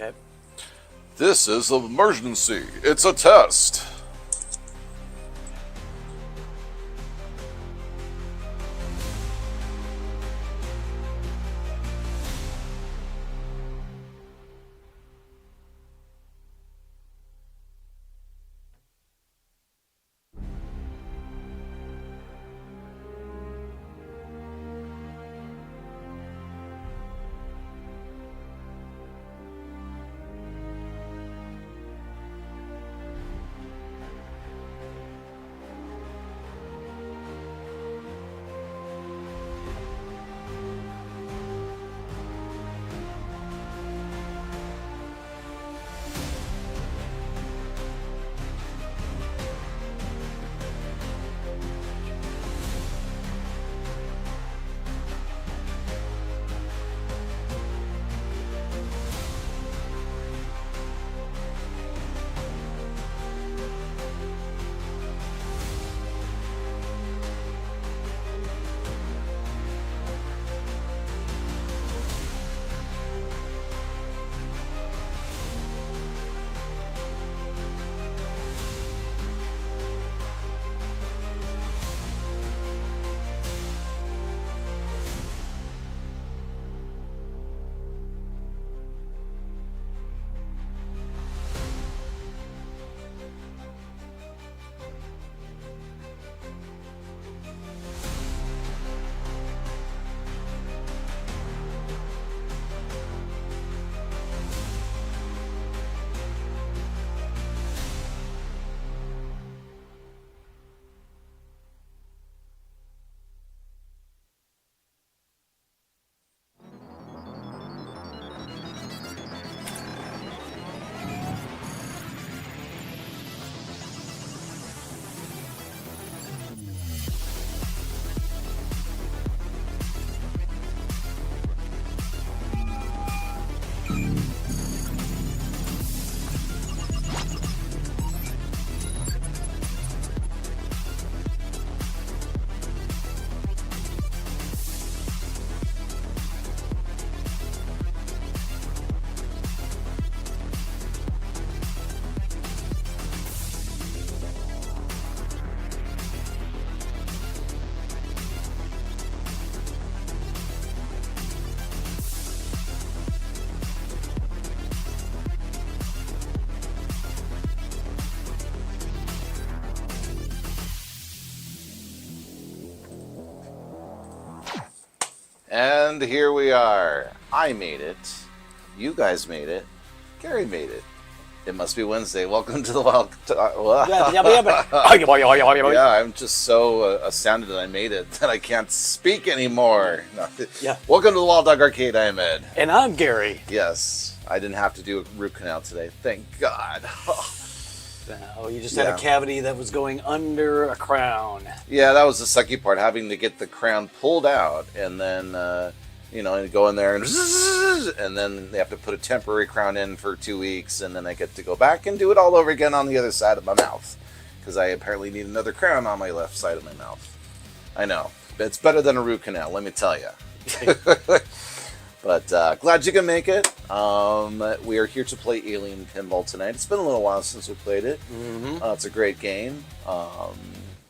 Okay. This is an emergency. It's a test. And here we are. I made it. You guys made it. Gary made it. It must be Wednesday. Welcome to the Wild. Yeah, I'm just so astounded that I made it that I can't speak anymore. No. Yeah. Welcome to the Wild Dog Arcade. I am Ed. And I'm Gary. Yes, I didn't have to do a root canal today. Thank God. Oh, you just had a cavity that was going under a crown. Yeah, that was the sucky part, having to get the crown pulled out and then, and go in there and then they have to put a temporary crown in for 2 weeks, and then I get to go back and do it all over again on the other side of my mouth because I apparently need another crown on my left side of my mouth. I know. It's better than a root canal, let me tell you. But glad you can make it. We are here to play Alien Pinball tonight. It's been a little while since we played it. Mm-hmm. It's a great game.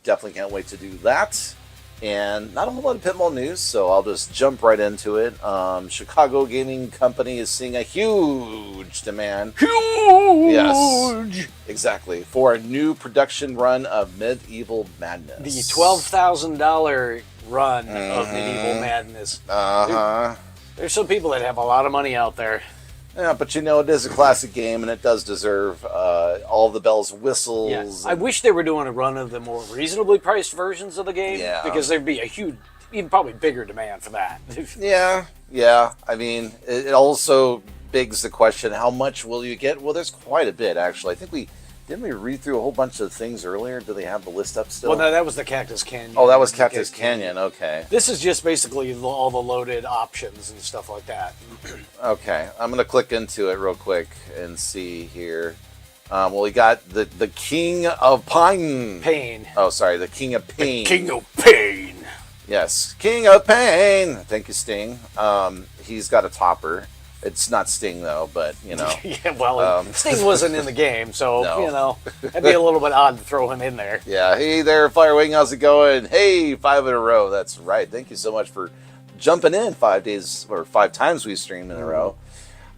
Definitely can't wait to do that. And not a whole lot of pinball news, so I'll just jump right into it. Chicago Gaming Company is seeing a huge demand. Huge! Yes, exactly. For a new production run of Medieval Madness. The $12,000 run of Medieval Madness. Uh-huh. There's some people that have a lot of money out there. Yeah, but it is a classic game, and it does deserve all the bells and whistles. Yeah. I wish they were doing a run of the more reasonably priced versions of the game, because there'd be a huge, even probably bigger demand for that. Yeah. I mean, it also begs the question, how much will you get? Well, there's quite a bit, actually. I think didn't we read through a whole bunch of things earlier? Do they have the list up still? Well, no, that was the Cactus Canyon. Oh, that was Cactus Canyon. Okay. This is just basically all the loaded options and stuff like that. Okay, I'm gonna click into it real quick and see here. Well, we got the King of Pain. Oh, sorry, the King of Pain. The King of Pain. Yes, King of Pain. Thank you, Sting. He's got a topper It's not Sting though, but Yeah, well, Sting wasn't in the game, so No. it'd be a little bit odd to throw him in there. Yeah, hey there, Firewing, how's it going? Hey, 5 in a row. That's right. Thank you so much for jumping in 5 days or 5 times we streamed in a row.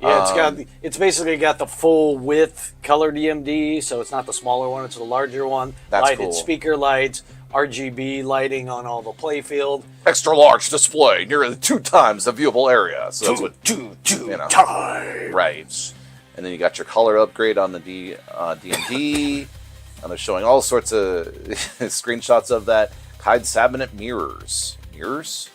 Yeah, it's basically got the full width color DMD, so it's not the smaller one, it's the larger one. That's lighted cool. speaker lights, RGB lighting on all the playfield. Extra large display near the 2 times the viewable area. So that's what two times. Right. And then you got your color upgrade on the DMD. And they're showing all sorts of screenshots of that. Hide cabinet mirrors. Mirrors?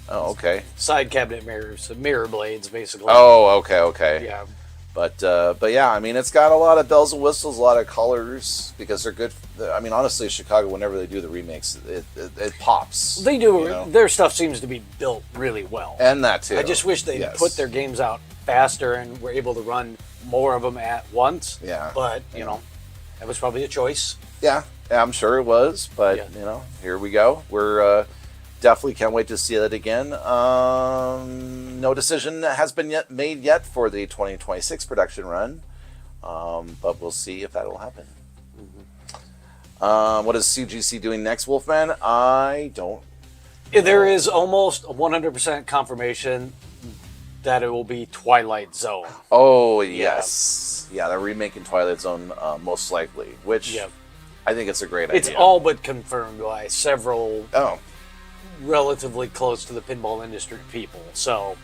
Oh, okay. Side cabinet mirrors, mirror blades, basically. Oh, okay. Yeah. But yeah, I mean, it's got a lot of bells and whistles, a lot of colors, because they're good. I mean, honestly, Chicago, whenever they do the remakes, it pops. They do. Their stuff seems to be built really well. And that, too. I just wish they'd put their games out faster and were able to run more of them at once. Yeah. But, that was probably a choice. Yeah, I'm sure it was. But, here we go. We're... definitely can't wait to see that again. No decision has been made yet for the 2026 production run, but we'll see if that'll happen. What is CGC doing next, Wolfman? I don't know. There is almost 100% confirmation that it will be Twilight Zone. Oh, yes. Yeah, they're remaking Twilight Zone most likely, which I think it's a great idea. It's all but confirmed by several... Oh. Relatively close to the pinball industry people, so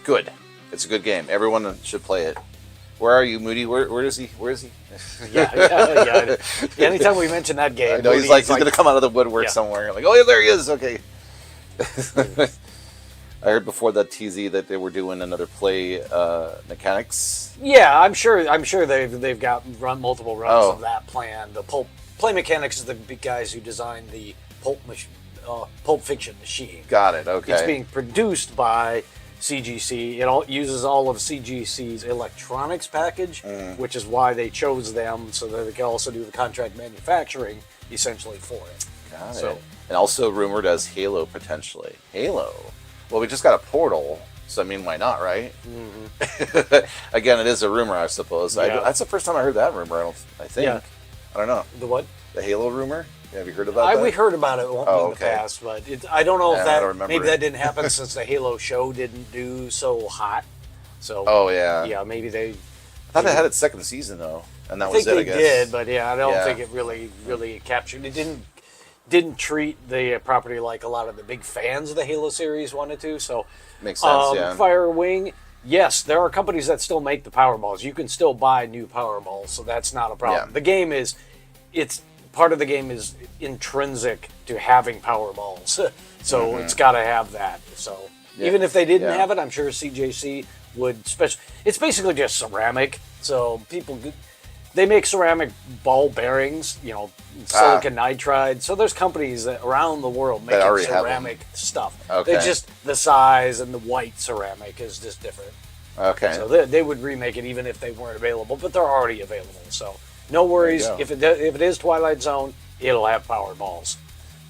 good. It's a good game. Everyone should play it. Where are you, Moody? Where is he? Yeah. Anytime we mention that game, I know he's going to come out of the woodwork somewhere. Like, oh yeah, there he is. Okay. I heard before that TZ that they were doing another play mechanics. Yeah, I'm sure they've got multiple runs of that plan. The play mechanics is the guys who designed the Pulp Fiction machine. Got it. Okay. It's being produced by CGC. It uses all of CGC's electronics package, which is why they chose them, so that they can also do the contract manufacturing essentially for it. Got it. And also rumored as Halo potentially. Halo. Well, we just got a Portal, so I mean, why not, right? Mm-hmm. Again, it is a rumor, I suppose. Yeah. That's the first time I heard that rumor. I think. Yeah. I don't know. The what? The Halo rumor. Have you heard about that? We heard about it in the past, but I don't know if maybe that didn't happen since the Halo show didn't do so hot. So yeah, maybe they. I thought it had its second season though, and that was it. I guess they did, but I don't think it really captured. It didn't treat the property like a lot of the big fans of the Halo series wanted to. So makes sense. Firewing. Yes, there are companies that still make the Powerballs. You can still buy new Powerballs, so that's not a problem. Yeah. The game is, part of the game is intrinsic to having Powerballs, so it's got to have that. So even if they didn't have it, I'm sure CJC would. It's basically just ceramic. So they make ceramic ball bearings, silicon nitride. So there's companies around the world making ceramic stuff. Okay. They're just the size and the white ceramic is just different. Okay. So they would remake it even if they weren't available, but they're already available. So no worries. If it is Twilight Zone, it'll have Powerballs.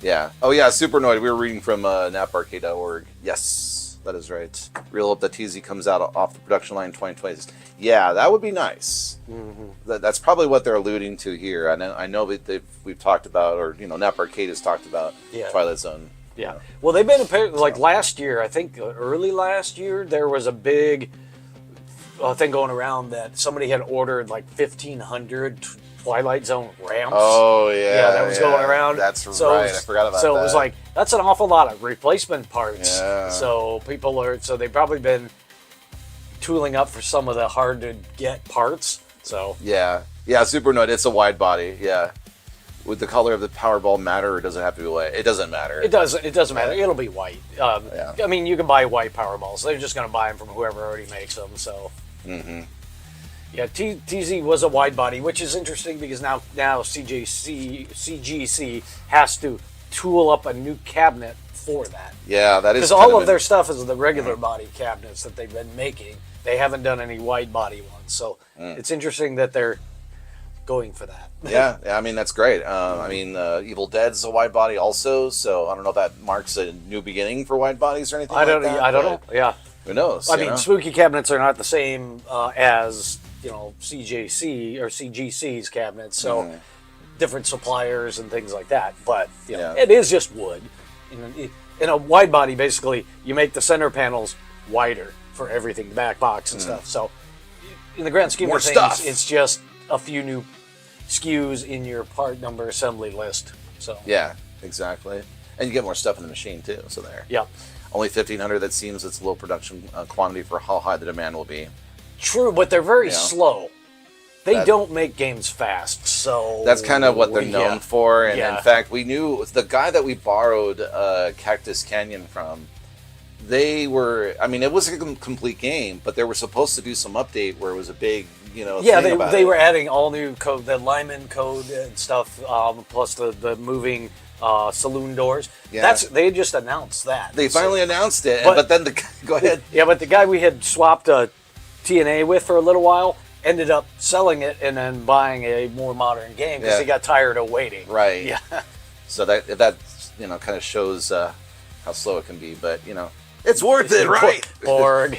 Yeah. Oh yeah, Supernoid. We were reading from naparcade.org. Yes, that is right. Real hope that TZ comes out off the production line in 2020. Yeah, that would be nice. Mm-hmm. That's probably what they're alluding to here. I know that we've talked about, or Nap Arcade has talked about Twilight Zone. Yeah. Well, they've been like last year. I think early last year there was a big thing going around that somebody had ordered like 1,500 Twilight Zone ramps. Oh yeah, yeah, that was going around. That's right. I forgot about that. So it was like that's an awful lot of replacement parts. Yeah. So they've probably been tooling up for some of the hard to get parts. So yeah, Supernoid. It's a wide body. Yeah. Would the color of the Powerball matter, or does it have to be white? It doesn't matter. It doesn't matter. It'll be white. I mean, you can buy white Powerballs. They're just going to buy them from whoever already makes them. So. Mm-hmm. Yeah, TZ was a wide body, which is interesting because now CGC has to tool up a new cabinet for that. Yeah, that is because all of their stuff is the regular body cabinets that they've been making. They haven't done any wide body ones, so it's interesting that they're going for that. Yeah, I mean that's great. I mean, Evil Dead's a wide body also, so I don't know if that marks a new beginning for wide bodies or anything. I don't know. Yeah. Who knows? I mean, spooky cabinets are not the same as CJC or CGC's cabinets, so different suppliers and things like that. But it is just wood. In a wide body, basically, you make the center panels wider for everything, the back box and stuff. So, in the grand scheme of things, it's just a few new SKUs in your part number assembly list. So yeah, exactly, and you get more stuff in the machine too. So there. Yep. Only 1,500. That seems it's low production quantity for how high the demand will be. True, but they're very slow. They don't make games fast, so that's kind of what they're known for. And in fact, we knew the guy that we borrowed Cactus Canyon from. They were, I mean, it was a complete game, but they were supposed to do some update where it was a big, thing about they were adding all new code, the Lyman code and stuff, plus the moving saloon doors. Yeah. They just announced that. They finally announced it, but then go ahead. Yeah, but the guy we had swapped a TNA with for a little while ended up selling it and then buying a more modern game because he got tired of waiting. Right. Yeah. So that kind of shows how slow it can be, but it's worth it, right? Borg.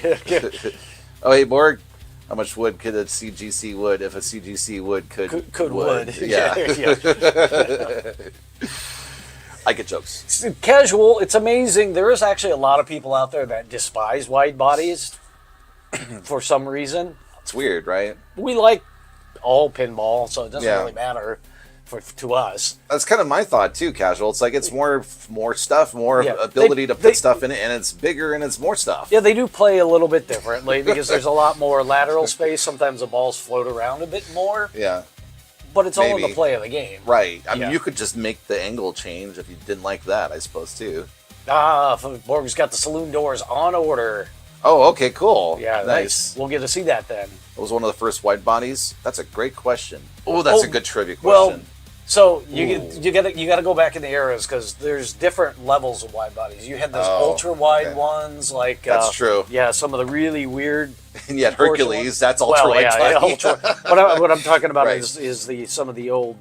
Oh, hey, Borg. How much wood could a CGC wood if a CGC wood could wood? Yeah. I get jokes. It's casual. It's amazing. There is actually a lot of people out there that despise wide bodies for some reason. It's weird, right? We like all pinball, so it doesn't really matter to us. That's kind of my thought too, casual. It's like it's more stuff, more ability to put stuff in it, and it's bigger and it's more stuff. Yeah, they do play a little bit differently because there's a lot more lateral space. Sometimes the balls float around a bit more. Yeah. But it's all in the play of the game. Right. I mean, you could just make the angle change if you didn't like that, I suppose, too. Borg's got the saloon doors on order. Oh, okay, cool. Yeah, nice. We'll get to see that then. It was one of the first wide bodies. That's a great question. Oh, that's a good trivia question. Well, so you got to go back in the eras because there's different levels of wide bodies. You had those ultra wide ones, like that's true. Yeah, some of the really weird. And yet Hercules, that's ultra wide. Ultra. What I'm talking about is some of the old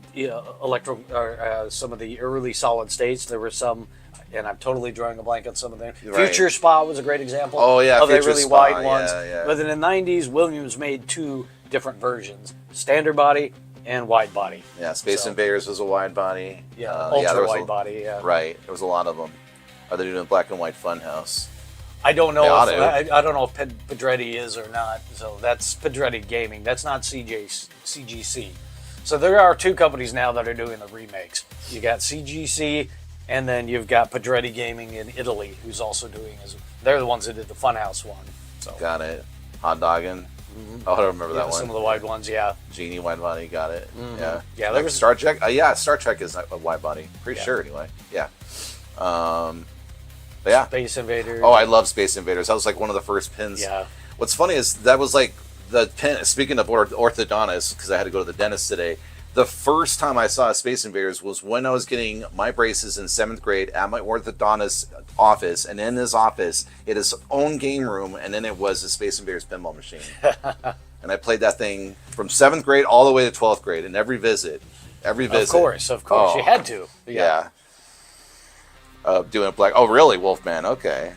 some of the early solid states. There were some. And I'm totally drawing a blank on some of them. Right. Future Spa was a great example. Oh, yeah, of the really Spa, wide ones. Yeah. But in the 90s, Williams made two different versions: standard body and wide body. Yeah, Space Invaders was a wide body. Yeah, ultra wide body. Yeah, right. There was a lot of them. Are they doing a black and white Funhouse? I don't know. I don't know if Pedretti is or not. So that's Pedretti Gaming. That's not CGC. So there are two companies now that are doing the remakes. You got CGC. And then you've got Pedretti Gaming in Italy, who's also doing they're the ones that did the Funhouse one. So. Got it. Hot Doggin'. Mm-hmm. Oh, I don't remember that one. Some of the wide ones, yeah. Genie wide body, got it. Mm-hmm. Yeah. Yeah, there was Star Trek. Star Trek is a wide body. Pretty sure, anyway. Yeah. But yeah. Space Invaders. Oh, I love Space Invaders. That was like one of the first pins. Yeah. What's funny is that was like the pin. Speaking of orthodontist, because I had to go to the dentist today. The first time I saw Space Invaders was when I was getting my braces in 7th grade at my orthodontist's office, and in his office, it is own game room, and then it was a Space Invaders pinball machine. And I played that thing from 7th grade all the way to 12th grade, in every visit. Of course, you had to. Yeah. Doing a black. Oh, really, Wolfman? Okay.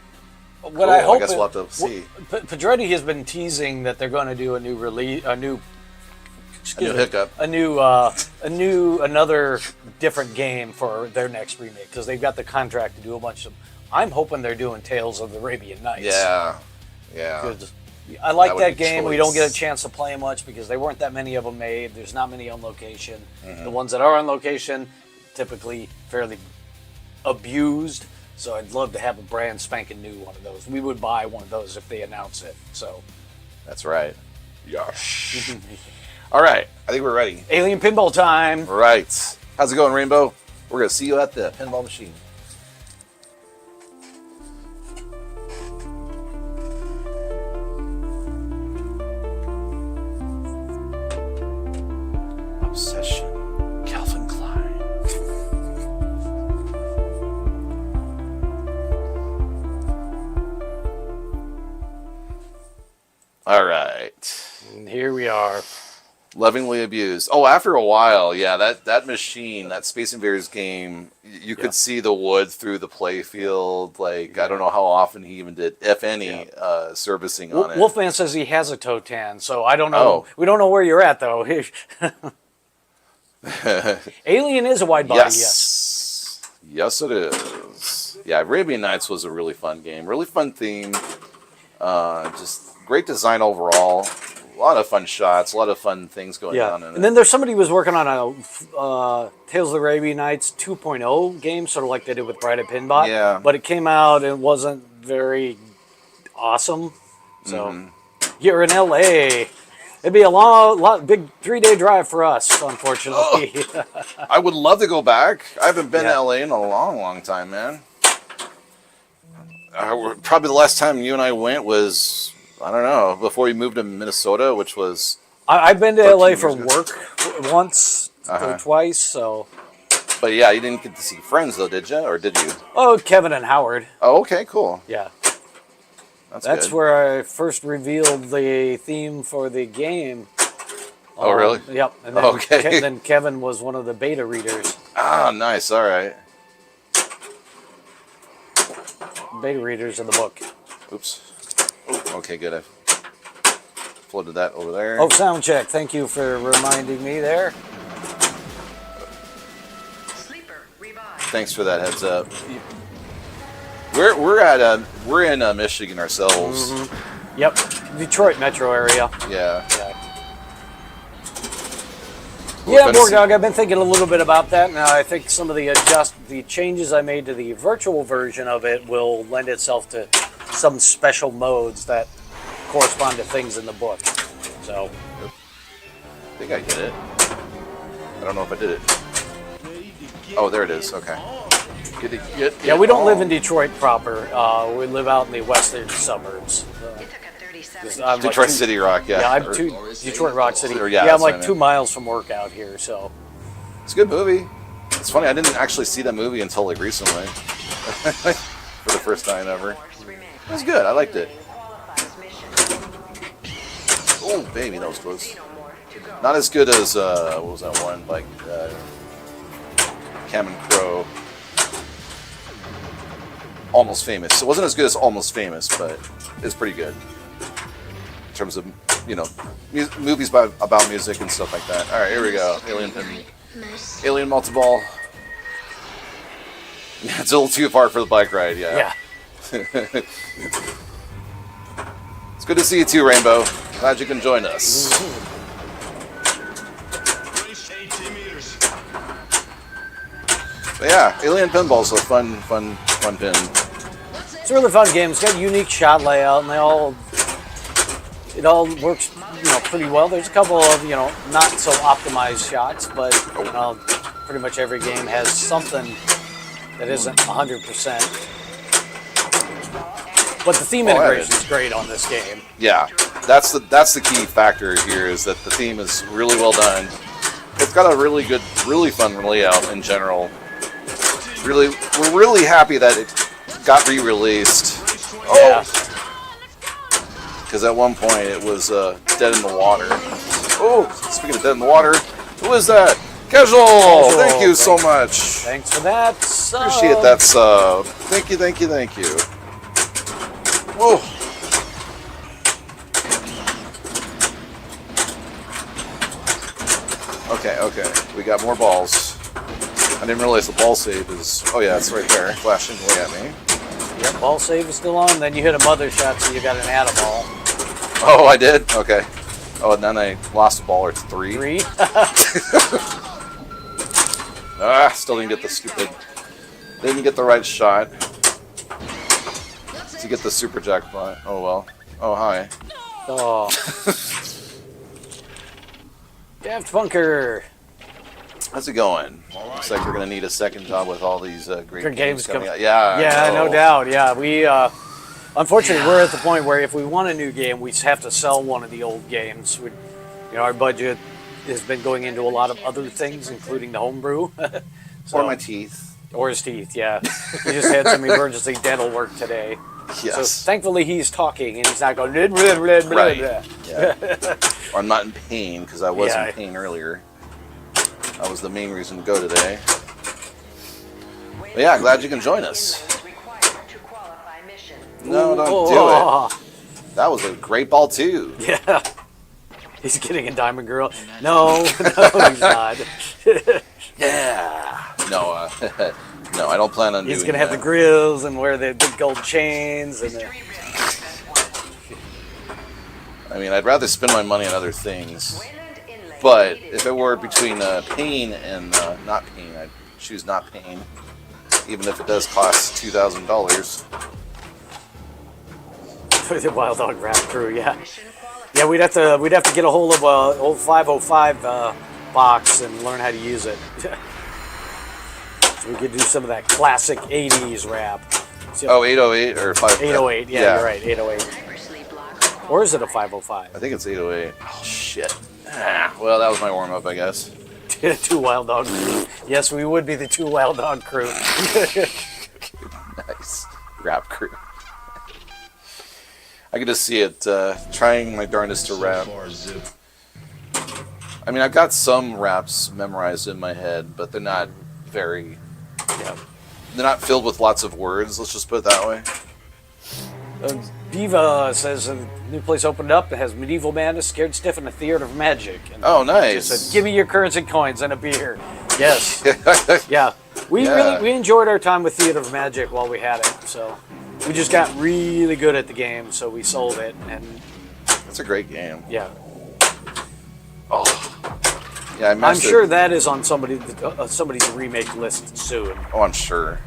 What cool. I hope I guess we'll have to see. Pedretti has been teasing that they're going to do another different game for their next remake because they've got the contract to do a bunch of them. I'm hoping they're doing Tales of the Arabian Nights. Yeah. Because I like that game. We don't get a chance to play much because there weren't that many of them made. There's not many on location. Mm-hmm. The ones that are on location, typically fairly abused. So I'd love to have a brand spanking new one of those. We would buy one of those if they announce it. So that's right. Yes. All right, I think we're ready. Alien pinball time. Right. How's it going, Rainbow? We're going to see you at the pinball machine. Obsession. Calvin Klein. All right. And here we are. Lovingly abused. Oh, after a while, yeah, that machine, that Space Invaders game, you could see the wood through the playfield. Like, I don't know how often he even did, if any, servicing on it. Wolfman says he has a Totan, so I don't know. We don't know where you're at, though. Alien is a wide body, yes. Yes, it is. Yeah, Arabian Nights was a really fun game. Really fun theme. Just great design overall. A lot of fun shots, a lot of fun things going on in it. And then there's somebody who was working on a Tales of the Arabian Nights 2.0 game, sort of like they did with Bride of Pinball. Yeah. But it came out and it wasn't very awesome. So you're in LA. It'd be a big 3-day drive for us, unfortunately. Oh, I would love to go back. I haven't been to LA in a long, long time, man. Probably the last time you and I went was, I don't know, before we moved to Minnesota, which was... I've been to LA for work once or twice, so... But yeah, you didn't get to see friends, though, did you? Or did you? Oh, Kevin and Howard. Oh, okay, cool. Yeah. That's good. Where I first revealed the theme for the game. Oh, really? Yep. And then, then Kevin was one of the beta readers. Ah, nice. All right. Beta readers of the book. Oops. Oh, okay, good. I floated that over there. Oh, sound check. Thank you for reminding me there. Thanks for that heads up. We're in Michigan ourselves. Mm-hmm. Yep, Detroit metro area. Yeah. Yeah, Borgdog, I've been thinking a little bit about that. Now I think some of the changes I made to the virtual version of it will lend itself to some special modes that correspond to things in the book. So, I think I get it. I don't know if I did it. Oh, there it is. Okay. Yeah, we don't live in Detroit proper. We live out in the western suburbs. Detroit City Rock, yeah. Yeah, I'm Detroit Rock City. Yeah, I'm like 2 miles from work out here, so. It's a good movie. It's funny, I didn't actually see that movie until like recently. For the first time ever. It was good, I liked it. Oh, baby, that was close. Not as good as, what was that one, like, Cameron Crowe. Almost Famous. It wasn't as good as Almost Famous, but it's pretty good. In terms of, movies about music and stuff like that. Alright, here we go. Alien Multiball. It's a little too far for the bike ride, yeah. It's good to see you too, Rainbow. Glad you can join us. But yeah, Alien Pinball's a fun pin. It's a really fun game. It's got a unique shot layout, and it all works, pretty well. There's a couple of, not so optimized shots, but pretty much every game has something that isn't 100%. But the theme integration is great on this game. Yeah, that's the key factor here, is that the theme is really well done. It's got a really good, really fun layout in general. We're really happy that it got re-released. Yeah. Because at one point it was dead in the water. Oh, speaking of dead in the water, who is that? Casual! Thank you so much. Thanks for that sub. Appreciate that sub. Thank you. Whoa. Okay. We got more balls. I didn't realize the ball save is... Oh yeah, it's right there, flashing away at me. Yep, ball save is still on. Then you hit a mother shot, so you got an add ball. Oh, I did? Okay. Oh, and then I lost a ball, or it's 3. 3? Still didn't get the stupid... Didn't get the right shot to get the super jackpot. Oh well. Oh, hi. Oh. Daft Funker. How's it going? Looks like we're going to need a second job with all these great games coming out. Yeah, no doubt. Yeah, we unfortunately we're at the point where if we want a new game, we have to sell one of the old games. Our budget has been going into a lot of other things, including the homebrew. Or my teeth. Or his teeth. Yeah, we just had some emergency dental work today. Yes. So thankfully he's talking and he's not going blah, blah, blah, blah, Right. blah. Yeah. Or I'm not in pain because I was Yeah. in pain earlier. That was the main reason to go today. But yeah, glad you can join us. No, don't do it. That was a great ball too. Yeah. He's getting a Diamond Girl. No, he's not. Yeah. No, no, I don't plan on He's doing going to have that. the grills and wear the big gold chains. And I mean, I'd rather spend my money on other things. But if it were between pain and not pain, I'd choose not pain. Even if it does cost $2,000. For the Wild Dog Rap Crew, yeah. Yeah, we'd have to get a hold of a old 505 box and learn how to use it. So we could do some of that classic 80s rap. So, Oh, 808 or 5... 808, yeah, you're right, 808. Or is it a 505? I think it's 808. Oh, shit. Well, that was my warm-up, I guess. Two Wild Dog Crew. Yes, we would be the two Wild Dog Crew. Nice. Rap crew. I could just see it, trying my darndest to rap. I mean, I've got some raps memorized in my head, but they're not very... Yeah. They're not filled with lots of words, let's just put it that way. Diva says a new place opened up that has medieval madness, scared stiff, and a theater of magic. And Oh, nice. just said, give me your currency coins and a beer. Yes. Yeah. We Yeah. we enjoyed our time with Theater of Magic while we had it. So we just got really good at the game, so we sold it. And That's a great game. yeah, Oh. Yeah, I I'm messed sure it. that is on somebody's remake list soon. Oh, I'm sure.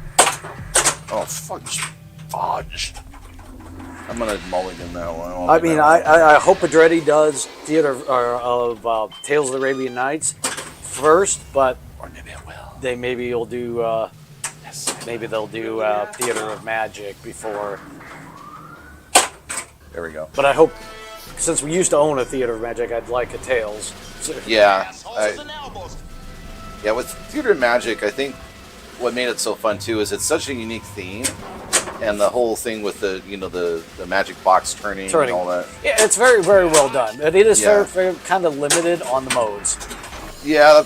Oh, fudge. Fudge. I'm gonna mulligan that one. I mean, I hope Andretti does Theater of Tales of the Arabian Nights first, but Or maybe I will. they maybe will do maybe they'll do Theater of Magic before. There we go. But I hope, since we used to own a Theater of Magic, I'd like a Tales. Yeah. Yeah, with Theater of Magic, I think what made it so fun too is it's such a unique theme, and the whole thing with the the magic box turning and all that. Yeah, it's very, very well done. But it is Yeah. very kind of limited on the modes. Yeah,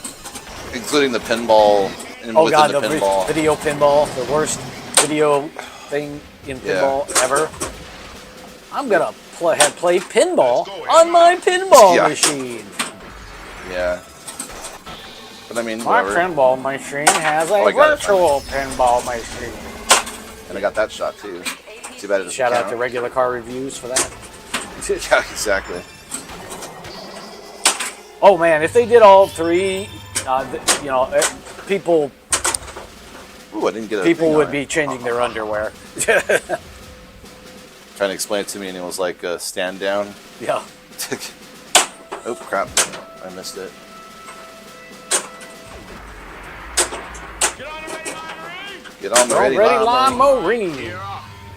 including the pinball and Oh within god, the the pinball. video pinball, the worst video thing in pinball ever. I'm gonna play pinball on my pinball Yeah. machine. Yeah. But I mean, My whatever. pinball machine has a Oh, I got it. virtual pinball machine. And I got that shot too. Too bad it doesn't Shout out count. to Regular Car Reviews for that. Yeah, exactly. Oh man, if they did all three, people Ooh, I didn't get a people thing would on be it. changing their underwear. Trying to explain it to me, and it was like stand down. Yeah. Oh crap! I missed it. Get on the ready Ready line. Marine.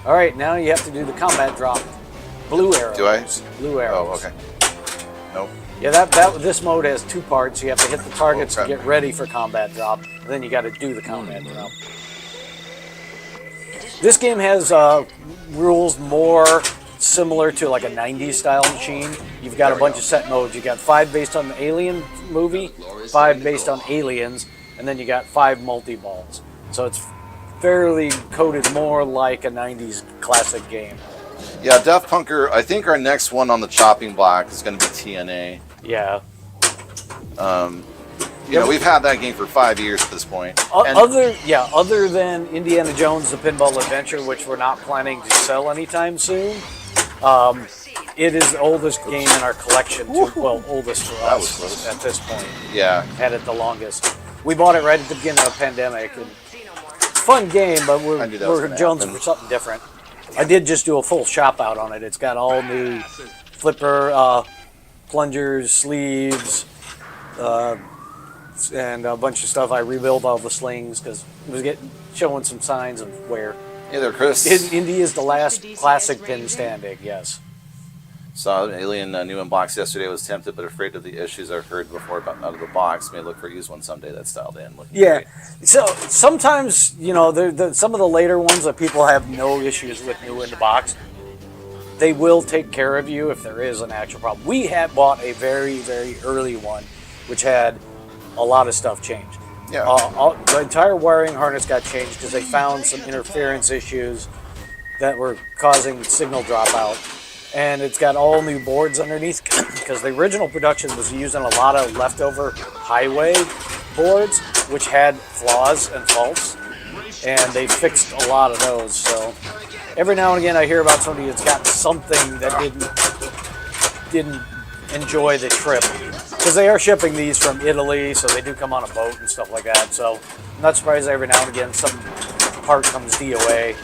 All right, now you have to do the combat drop. Blue arrows. Do I? Blue arrows. Oh, okay. Nope. Yeah, this mode has two parts. You have to hit the targets Oh, to crap. get ready for combat drop, and then you got to do the combat drop. This game has rules more similar to like a 90s style machine. You've got a bunch of set modes. You got 5 based on the Alien movie, 5 based on Aliens, and then you got 5 multi-balls. So it's fairly coded more like a 90s classic game. Yeah, Daft Punker. I think our next one on the chopping block is going to be TNA. Yeah. You know, we've had that game for 5 years at this point. And- Other than Indiana Jones: The Pinball Adventure, which we're not planning to sell anytime soon, it is the oldest game in our collection. Well, oldest for That was us close. at this point. yeah. Had it the longest. We bought it right at the beginning of the pandemic. And it's a fun game, but I knew we're that was gonna jonesing happen. for something different. I did just do a full shop out on it. It's got all new flipper, plungers, sleeves, and a bunch of stuff. I rebuilt all the slings because it was showing some signs of wear. Hey there, Chris. Indy is the last classic pin standing, yes. Saw Alien new in box yesterday. Was tempted, but afraid of the issues I've heard before about out of the box. May look for a used one someday that's styled in. Yeah. Great. So sometimes, some of the later ones that people have no issues with new in the box, they will take care of you if there is an actual problem. We had bought a very, very early one, which had a lot of stuff changed. Yeah. The entire wiring harness got changed because they found some interference issues that were causing signal dropout. And it's got all new boards underneath because the original production was using a lot of leftover highway boards, which had flaws and faults. And they fixed a lot of those. So every now and again I hear about somebody that's got something that didn't enjoy the trip. Because they are shipping these from Italy, so they do come on a boat and stuff like that. So I'm not surprised every now and again some part comes DOA.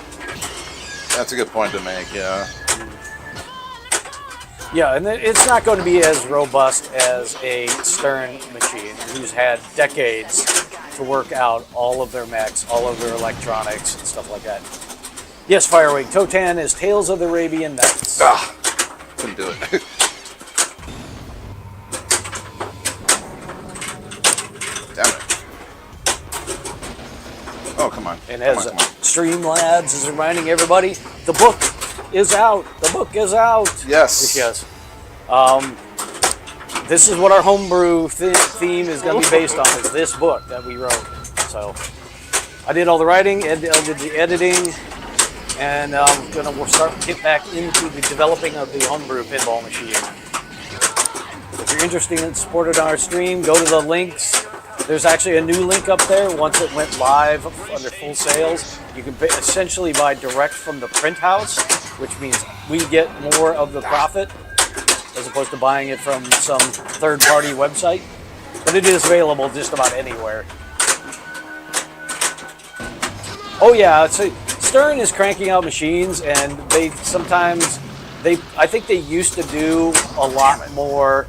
That's a good point to make, yeah. Yeah, and it's not going to be as robust as a Stern machine, who's had decades to work out all of their mechs, all of their electronics, and stuff like that. Yes, Firewing, Totan is Tales of the Arabian Nights. Couldn't do it. Damn it. Oh, come on. And as Streamlabs is reminding everybody, the book is out. The book is out. Yes. Yes. This is what our homebrew theme is going to be based on, is this book that we wrote. So I did all the writing, I did the editing, and I'm going to get back into the developing of the homebrew pinball machine. If you're interested in supporting our stream, go to the links. There's actually a new link up there. Once it went live under full sales, you can essentially buy direct from the print house, which means we get more of the profit as opposed to buying it from some third-party website. But it is available just about anywhere. Oh yeah, so Stern is cranking out machines, and I think they used to do a lot more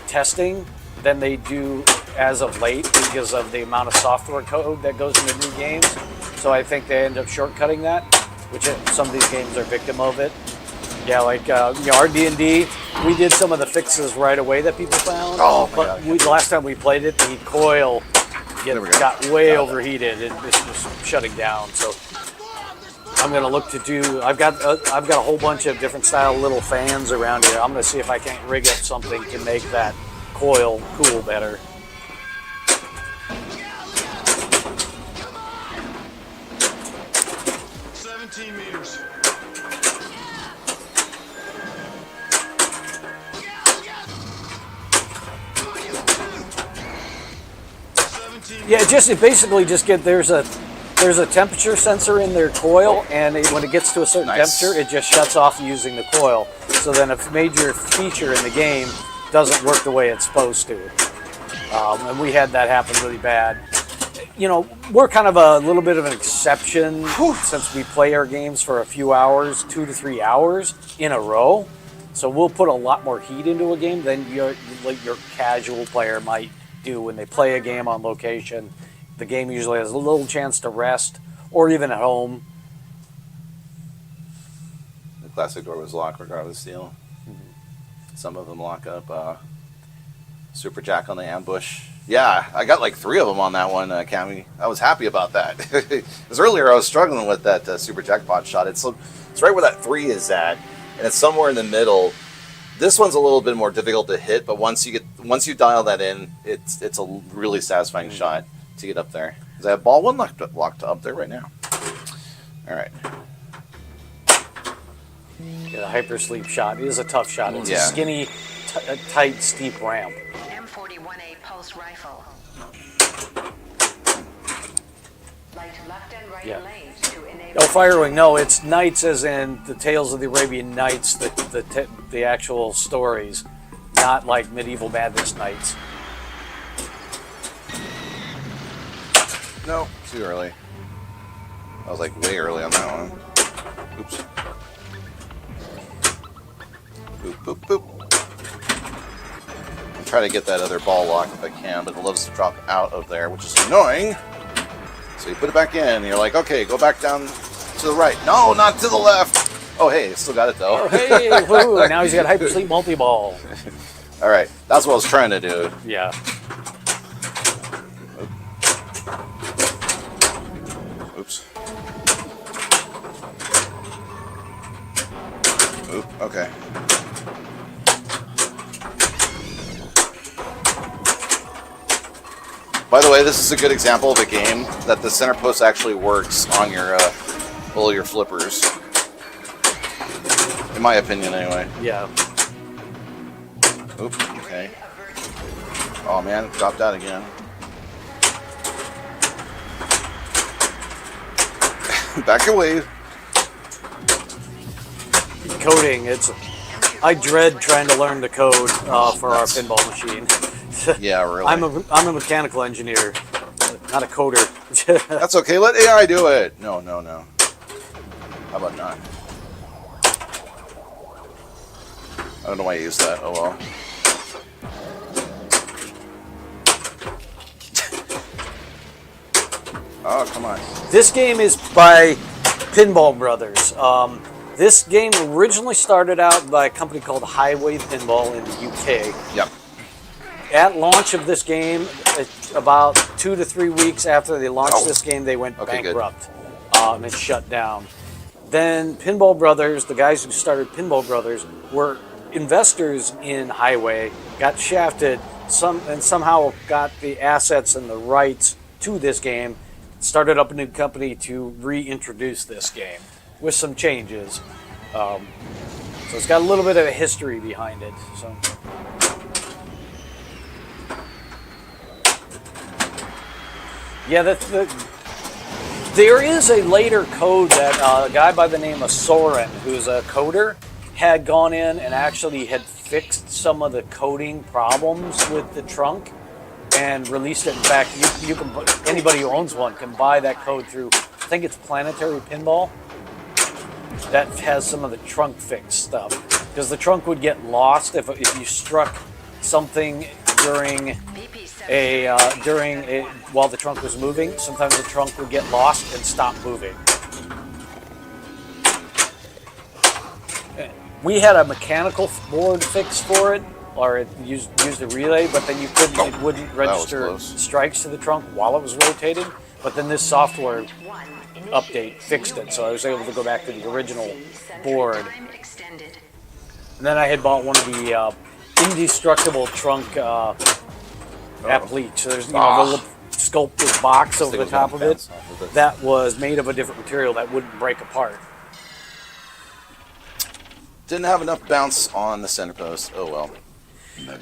testing than they do as of late because of the amount of software code that goes into new games. So I think they end up shortcutting that, which some of these games are victim of it. Yeah, like our D&D, we did some of the fixes right away that people found. Oh, but the last time we played it, the coil got way overheated and this was shutting down. So I'm going to look to do. I've got a whole bunch of different style little fans around here. I'm going to see if I can't rig up something to make that coil cool better. Meters. Yeah, it basically just there's a temperature sensor in their coil, and when it gets to a certain temperature, it just shuts off using the coil. So then a major feature in the game doesn't work the way it's supposed to. And we had that happen really bad. We're kind of a little bit of an exception since we play our games for a few hours, 2 to 3 hours in a row. So we'll put a lot more heat into a game than your casual player might do when they play a game on location. The game usually has a little chance to rest, or even at home. The classic door was locked regardless of steel. Mm-hmm. Some of them lock up. Super Jack on the ambush. Yeah, I got like 3 of them on that one, Cammy. I was happy about that. Because earlier I was struggling with that Super Jackpot shot. It's right where that 3 is at, and it's somewhere in the middle. This one's a little bit more difficult to hit, but once you dial that in, it's a really satisfying shot to get up there. Is that ball one locked up there right now? All right. Yeah, the hypersleep shot is a tough shot. It's a skinny, tight, steep ramp. M41A pulse rifle. Light left and right lanes to enable. Oh, Firewing. No, it's Knights as in the Tales of the Arabian Nights, the actual stories, not like Medieval Madness Nights. No, too early. I was like way early on that one. Oops. Boop, boop, boop. I'm trying to get that other ball lock if I can, but it loves to drop out of there, which is annoying. So you put it back in, and you're like, okay, go back down to the right. No, not to the left. Oh, hey, still got it though. Oh, hey, woo, now he's got hypersleep multi-ball. All right, that's what I was trying to do. Yeah. Oops. Oop, okay. By the way, this is a good example of a game that the center post actually works on your your flippers. In my opinion, anyway. Yeah. Oop, okay. Oh man, dropped out again. Back away. Coding, I dread trying to learn the code for our pinball machine. Yeah, really. I'm a mechanical engineer, not a coder. That's okay. Let AI do it. No. How about not? I don't know why I used that. Oh well. Oh, come on. This game is by Pinball Brothers. This game originally started out by a company called Highway Pinball in the UK. Yep. At launch of this game, about 2 to 3 weeks after they launched this game, they went bankrupt and it shut down. Then Pinball Brothers, the guys who started Pinball Brothers, were investors in Highway, got shafted, and somehow got the assets and the rights to this game, started up a new company to reintroduce this game with some changes. So it's got a little bit of a history behind it. So. Yeah, there is a later code that a guy by the name of Soren, who's a coder, had gone in and actually had fixed some of the coding problems with the trunk and released it. In fact, you can, anybody who owns one can buy that code through, I think it's Planetary Pinball, that has some of the trunk fix stuff. Because the trunk would get lost if you struck something while the trunk was moving. Sometimes the trunk would get lost and stop moving. We had a mechanical board fix for it, or it used a relay, but then you couldn't. It wouldn't register strikes to the trunk while it was rotating. But then this software update fixed it, so I was able to go back to the original board. And then I had bought one of the indestructible trunk appliques. So there's the little sculpted box over the top of it that was made of a different material that wouldn't break apart. Didn't have enough bounce on the center post. Oh well.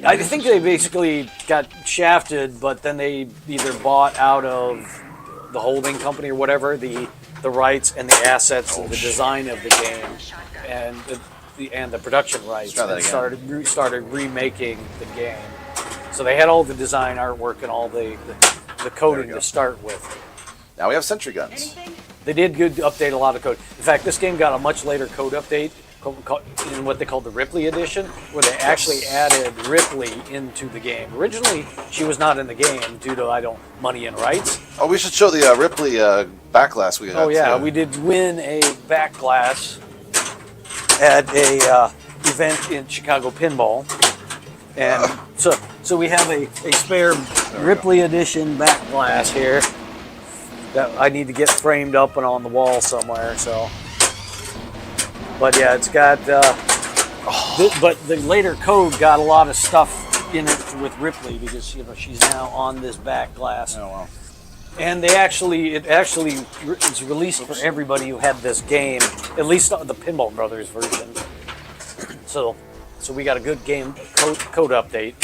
I think they basically got shafted, but then they either bought out of the holding company or whatever the rights and the assets and the design of the game and the production rights, and started remaking the game. So they had all the design artwork and all the coding to start with. Now we have sentry guns. They did update a lot of code. In fact, this game got a much later code update in what they called the Ripley edition, where they actually added Ripley into the game. Originally, she was not in the game due to money and rights. Oh, we should show the Ripley backglass we had. Oh yeah, we did win a backglass at a event in Chicago Pinball, and so we have a spare Ripley edition backglass here that I need to get framed up and on the wall somewhere. So. But yeah, it's got. But the later code got a lot of stuff in it with Ripley because she's now on this back glass. Oh wow! And it actually is released for everybody who had this game, at least the Pinball Brothers version. So we got a good game code update.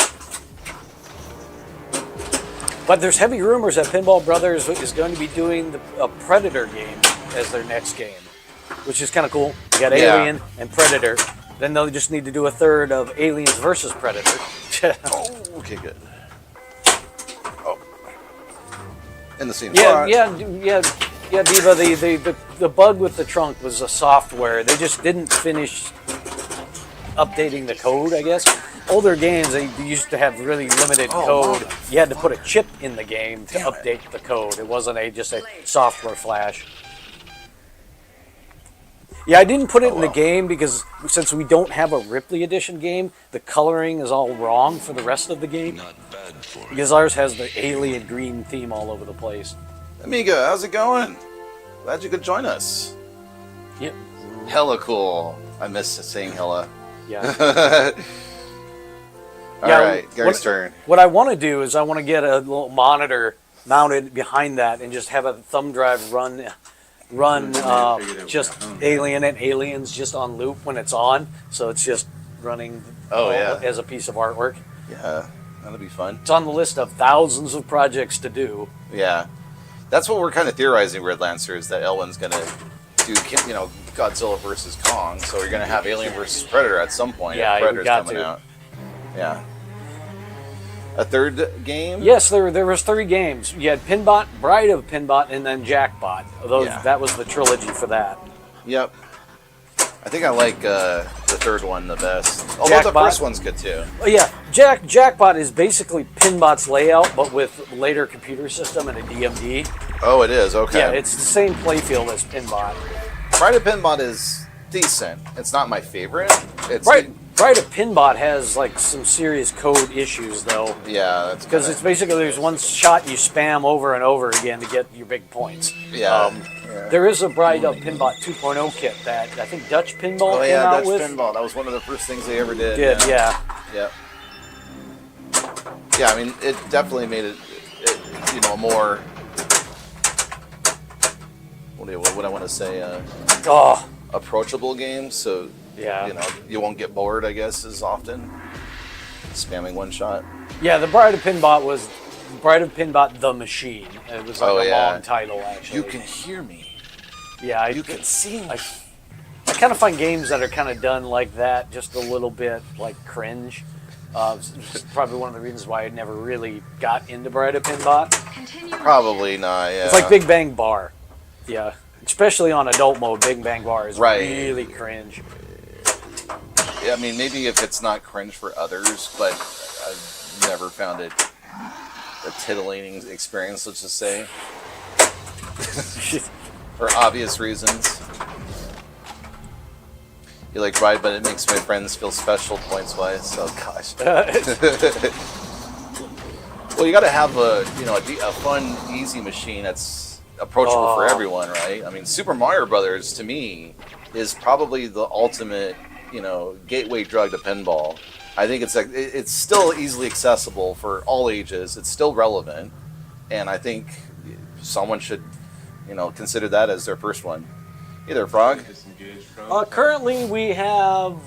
But there's heavy rumors that Pinball Brothers is going to be doing a Predator game as their next game, which is kind of cool. You got Alien and Predator. Then they'll just need to do a third of Aliens versus Predator. Oh, okay, good. Oh, in the scene. Yeah, Diva. The bug with the trunk was a software. They just didn't finish updating the code, I guess. Older games, they used to have really limited code. Wow. You had to put a chip in the game to update the code. It wasn't just a software flash. Yeah, I didn't put it in the well. game because since we don't have a Ripley Edition game, the coloring is all wrong for the rest of the game. Not bad for it. Because ours has the alien green theme all over the place. Amiga, how's it going? Glad you could join us. Yep. Hella cool. I miss saying hella. Yeah. All Yeah, right, Gary's turn. What I want to do is I want to get a little monitor mounted behind that and just have a thumb drive run just Alien and Aliens just on loop when it's on, so it's just running as a piece of artwork. Yeah, that'll be fun. It's on the list of thousands of projects to do. Yeah, that's what we're kind of theorizing, Red Lancer, is that Elwin's gonna do, Godzilla versus Kong. So we're gonna have Alien versus Predator at some point. Yeah, if Predator's we got coming to. out. Yeah. A third game? Yes, there was 3 games. You had Pinbot, Bride of Pinbot, and then Jackbot. That was the trilogy for that. Yep. I think I like the third one the best. Although the Jackbot. first one's good too. Oh, yeah, Jackbot is basically Pinbot's layout, but with later computer system and a DMD. Oh, it is? Okay. Yeah, it's the same playfield as Pinbot. Bride of Pinbot is decent. It's not my favorite. It's Bride of Pinbot has like some serious code issues though. Yeah, that's Because it's basically there's one shot you spam over and over again to get your big points. Yeah. There is a Bride of Pinbot 2.0 kit that I think Dutch Pinball came out Dutch with. Pinball. That was one of the first things they ever did. Yeah. Yep. Yeah, I mean, it definitely made it more. What I want to say, approachable game. So Yeah. you won't get bored, I guess, as often. Spamming one shot. Yeah, the Bride of Pinbot was Bride of Pinbot the Machine. It was like a long title actually. You can hear me. Yeah, You can see me. I kind of find games that are kind of done like that just a little bit like cringe. It's probably one of the reasons why I never really got into Bride of Pinbot. Probably not. Yeah. It's like Big Bang Bar. Yeah, especially on adult mode, Big Bang Bar is really cringe. I mean, maybe if it's not cringe for others, but I've never found it a titillating experience, let's just say. For obvious reasons. You like Bride, but it makes my friends feel special points-wise. Oh, gosh. Well, you got to have a fun, easy machine that's approachable for everyone, right? I mean, Super Mario Brothers, to me, is probably the ultimate gateway drug to pinball. I think it's still easily accessible for all ages. It's still relevant, and I think someone should, consider that as their first one. Either Frog. Currently, we have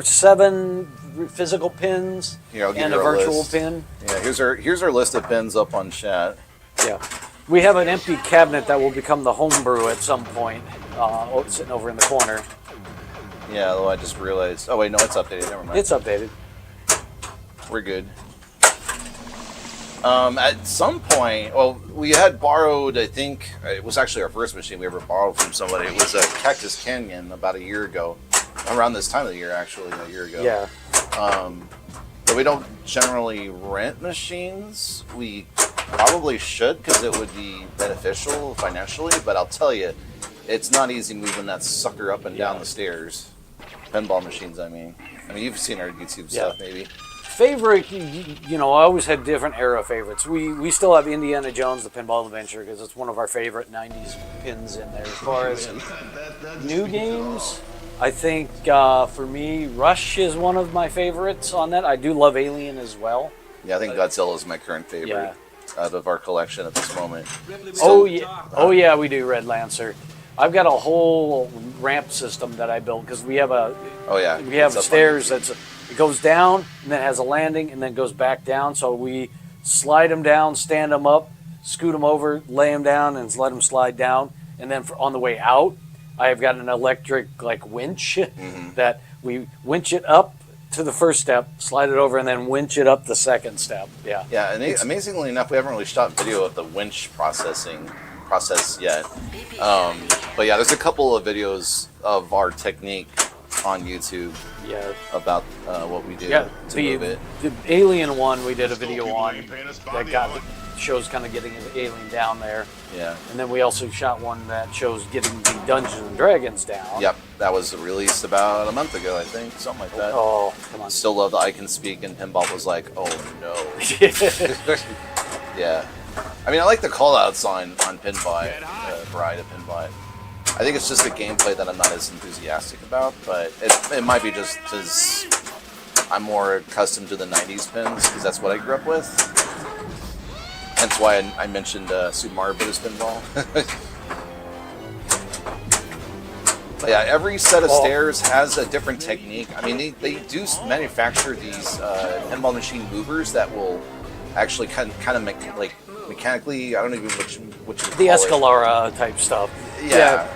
7 physical pins Here, I'll give and you a our virtual list. pin. Yeah, here's our list of pins up on chat. Yeah, we have an empty cabinet that will become the homebrew at some point, sitting over in the corner. Yeah, although I just realized. Oh wait, no, it's updated. Never mind. It's updated. We're good. At some point, we had borrowed, I think, it was actually our first machine we ever borrowed from somebody. It was a Cactus Canyon about a year ago. Around this time of the year, actually, a year ago. Yeah. But we don't generally rent machines. We probably should because it would be beneficial financially, but I'll tell you, it's not easy moving that sucker up and down the stairs. Pinball machines, I mean. You've seen our YouTube stuff, maybe. Favorite, I always had different era favorites. We still have Indiana Jones, the Pinball Adventure, because it's one of our favorite 90s pins in there. As far as new games, I think for me, Rush is one of my favorites on that. I do love Alien as well. Yeah, I think Godzilla is my current favorite out of our collection at this moment. Oh yeah, we do, Red Lancer. I've got a whole ramp system that I built because we have we have stairs it goes down and then has a landing and then goes back down. So we slide them down, stand them up, scoot them over, lay them down, and let them slide down. And then on the way out, I have got an electric winch that we winch it up to the first step, slide it over, and then winch it up the second step. Yeah. Yeah, and amazingly enough, we haven't really shot video of the winch process yet. But yeah, there's a couple of videos of our technique on YouTube about what we do to move it. The Alien one we did a video on that got shows kind of getting an alien down there. Yeah. And then we also shot one that shows getting the Dungeons and Dragons down. Yep, that was released about a month ago, I think, something like that. Oh, come on. Still love the I Can Speak, and Pinball was like, oh no. Yeah. I mean, I like the call-outs on Pinball, Bride of Pinball. I think it's just the gameplay that I'm not as enthusiastic about, but it might be just because I'm more accustomed to the 90s pins, because that's what I grew up with. Hence why I mentioned Super Mario Bros. Pinball. But yeah, every set of stairs has a different technique. I mean, they do manufacture these pinball machine movers that will actually kind of like mechanically, I don't even which the Escalara type stuff. Yeah.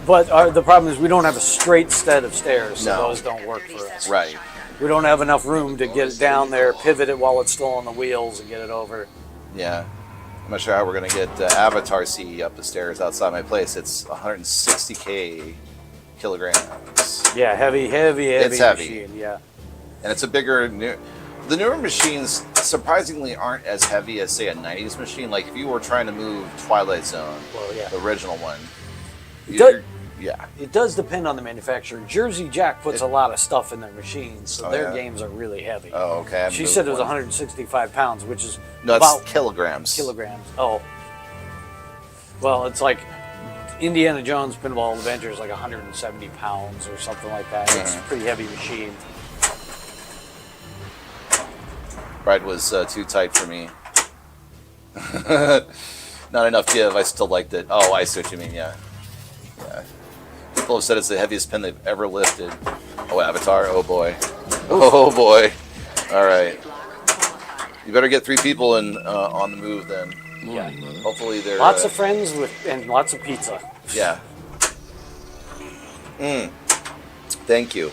But the problem is we don't have a straight set of stairs, so those don't work for us. Right. We don't have enough room to get it down there, pivot it while it's still on the wheels, and get it over. Yeah. I'm not sure how we're going to get Avatar CE up the stairs outside my place. It's 160 kilograms. Yeah, heavy It's heavy. machine, yeah. And it's a bigger... The newer machines surprisingly aren't as heavy as, say, a 90s machine. Like, if you were trying to move Twilight Zone, the original one, it does depend on the manufacturer. Jersey Jack puts a lot of stuff in their machines, so their games are really heavy. Oh, okay. She said it was 165 pounds, which is no, about it's kilograms. Kilograms. Oh. Well, it's like Indiana Jones Pinball Adventure is like 170 pounds or something like that. It's a pretty heavy machine. Ride was too tight for me. Not enough give. I still liked it. Oh, I see what you mean. Yeah. People have said it's the heaviest pin they've ever lifted. Oh, Avatar. Oh boy. Oh boy. All right. You better get 3 people on the move then. Yeah. Hopefully they're lots of friends and lots of pizza. Yeah. Thank you.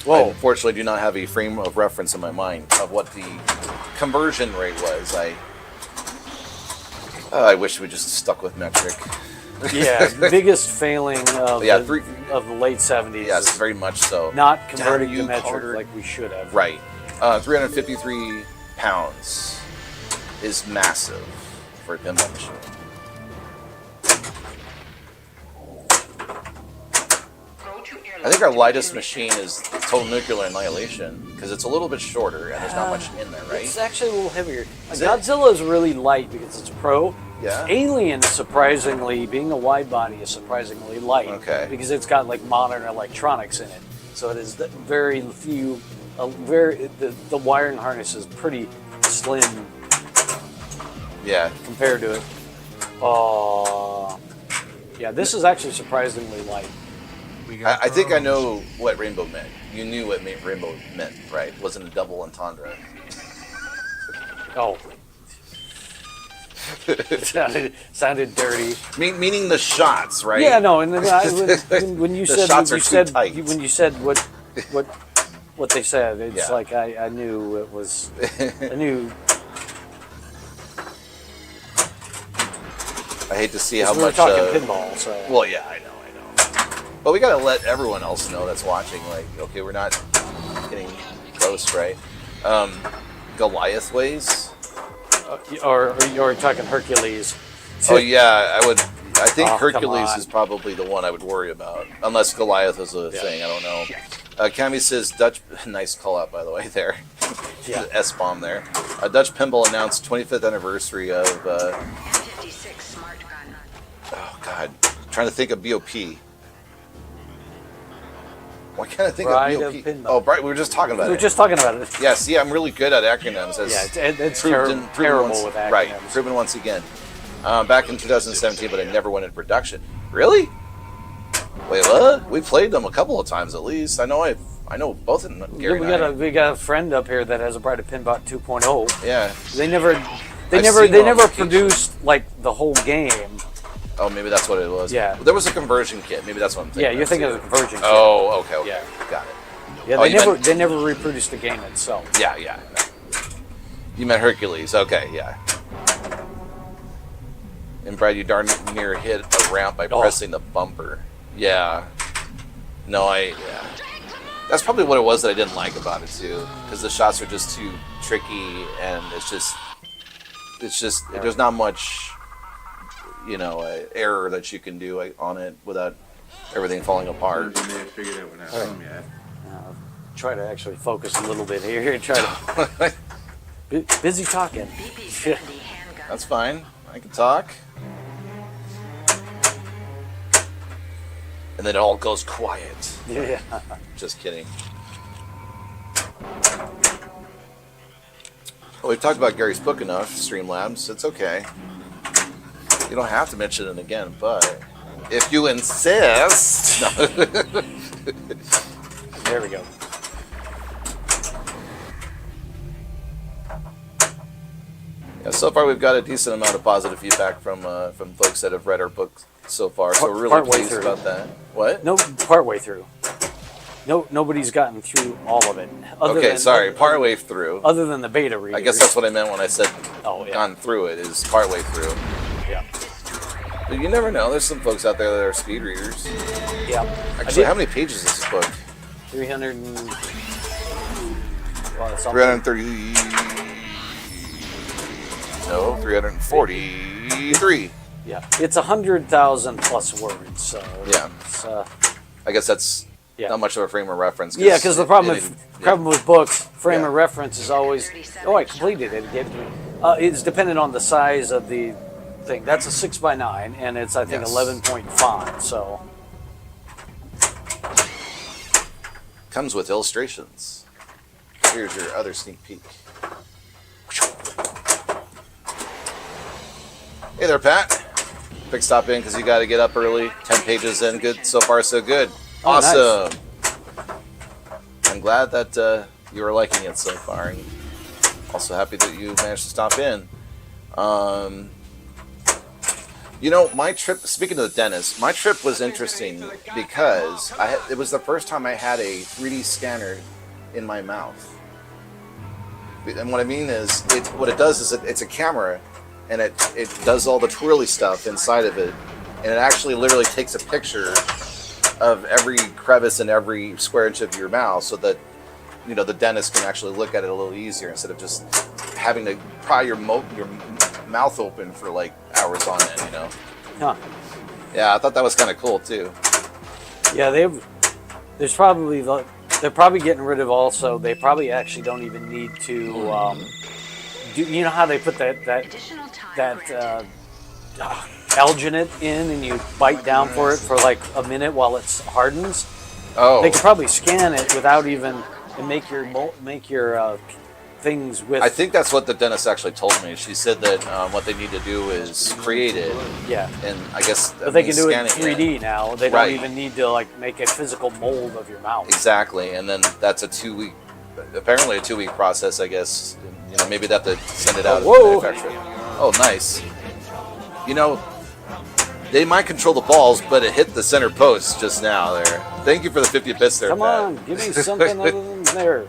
Whoa. I unfortunately do not have a frame of reference in my mind of what the conversion rate was. I wish we just stuck with metric. Yeah, biggest failing of the late 70s. Yes, very much so. Not converting to metric like we should have. Right. 353 pounds is massive for a pinball machine. I think our lightest machine is Total Nuclear Annihilation because it's a little bit shorter and there's not much in there, right? It's actually a little heavier. Godzilla is really light because it's pro. Yeah. Alien is surprisingly, being a wide body, is surprisingly light. Okay. Because it's got like modern electronics in it, so it is very few. The wiring harness is pretty slim. Yeah. Compared to it. Yeah, this is actually surprisingly light. I think I know what rainbow meant. You knew what rainbow meant, right? It wasn't a double entendre. Oh. It sounded dirty. Meaning the shots, right? Yeah, no. And when you said when you said what they said, it's like I knew it was. I knew. I hate to see how much. We were talking pinball, so. Well, yeah, I know. But we gotta let everyone else know that's watching. Like, okay, we're not getting close, right? Goliath ways. Or you're talking Hercules. Oh yeah, I would. I think Hercules is probably the one I would worry about, unless Goliath is a thing. I don't know. Cami says Dutch. Nice call out, by the way. There, the S-bomb there. Dutch Pinball announced 25th anniversary of. M56 smart gun. Oh God, I'm trying to think of BOP. Why can't I think Bride of of BOP? Pinball. Oh, Bride. We were just talking about it. We were just talking about it. Yeah, see, I'm really good at acronyms. It's terrible with acronyms. Right, proven once again. Back in 2017, but I never went into production. Really? Wait, what? We played them a couple of times at least. I know both of them. Gary we got a friend up here that has a Bride of Pinball 2.0. Yeah. They never produced like the whole game. Oh, maybe that's what it was. Yeah. There was a conversion kit. Maybe that's what I'm thinking. Yeah, you're thinking of the conversion kit. Oh, okay. Yeah. Got it. Yeah, they never reproduced the game itself. Yeah. You meant Hercules. Okay, yeah. And Brad, you darn near hit a ramp by pressing the bumper. Yeah. No, yeah. That's probably what it was that I didn't like about it, too. Because the shots are just too tricky, and it's just... it's just there's not much, error that you can do on it without everything falling apart. You may have figured out what I told me. Try to actually focus a little bit here. Try to busy talking. BP-70 handgun. That's fine. I can talk. And then it all goes quiet. Yeah. Just kidding. Well, we've talked about Gary's book enough, Streamlabs. It's okay. You don't have to mention it again, but if you insist. No. There we go. Yeah, so far we've got a decent amount of positive feedback from folks that have read our book so far, so we're really Partway pleased through. about that. What? No, partway through. No, nobody's gotten through all of it. Partway through. Other than the beta readers. I guess that's what I meant when I said gone through it, is partway through. Yeah. But you never know. There's some folks out there that are speed readers. Yeah. Actually, how many pages is this book? 300 and... Well, it's 330... No, 343. Yeah. It's 100,000 plus words, so... Yeah. It's, I guess that's yeah. not much of a frame of reference. Yeah, because the problem with books, frame Yeah. of reference is always, oh, I completed it. It gave it to me. It's dependent on the size of the thing. That's a 6x9, and it's, I think, Yes. 11-point font, so... Comes with illustrations. Here's your other sneak peek. Hey there, Pat. Quick stop in because you got to get up early. 10 pages in. Good. So far, so good. Oh, Awesome. Nice. I'm glad that you are liking it so far. And also happy that you managed to stop in. My trip, speaking of the dentist, my trip was interesting because it was the first time I had a 3D scanner in my mouth. And what I mean is, what it does is it's a camera, and it does all the twirly stuff inside of it, and it actually literally takes a picture of every crevice and every square inch of your mouth, so that the dentist can actually look at it a little easier instead of just having to pry your mouth open for like hours on end. Huh. Yeah, I thought that was kind of cool too. Yeah, they're probably getting rid of also. They probably actually don't even need to. You know how they put that alginate in, and you bite down for it for like a minute while it hardens. Oh. They could probably scan it without even and make your things with. I think that's what the dentist actually told me. She said that what they need to do is create it. Yeah. And I guess but they can do it in scanning 3D now. They Right. don't even need to like make a physical mold of your mouth. Exactly, and then that's apparently a 2-week process, I guess. Maybe they have to send it out and manufacture it. Oh, nice. They might control the balls, but it hit the center post just now there. Thank you for the 50 bits there, Come Pat. on, give me something other than there.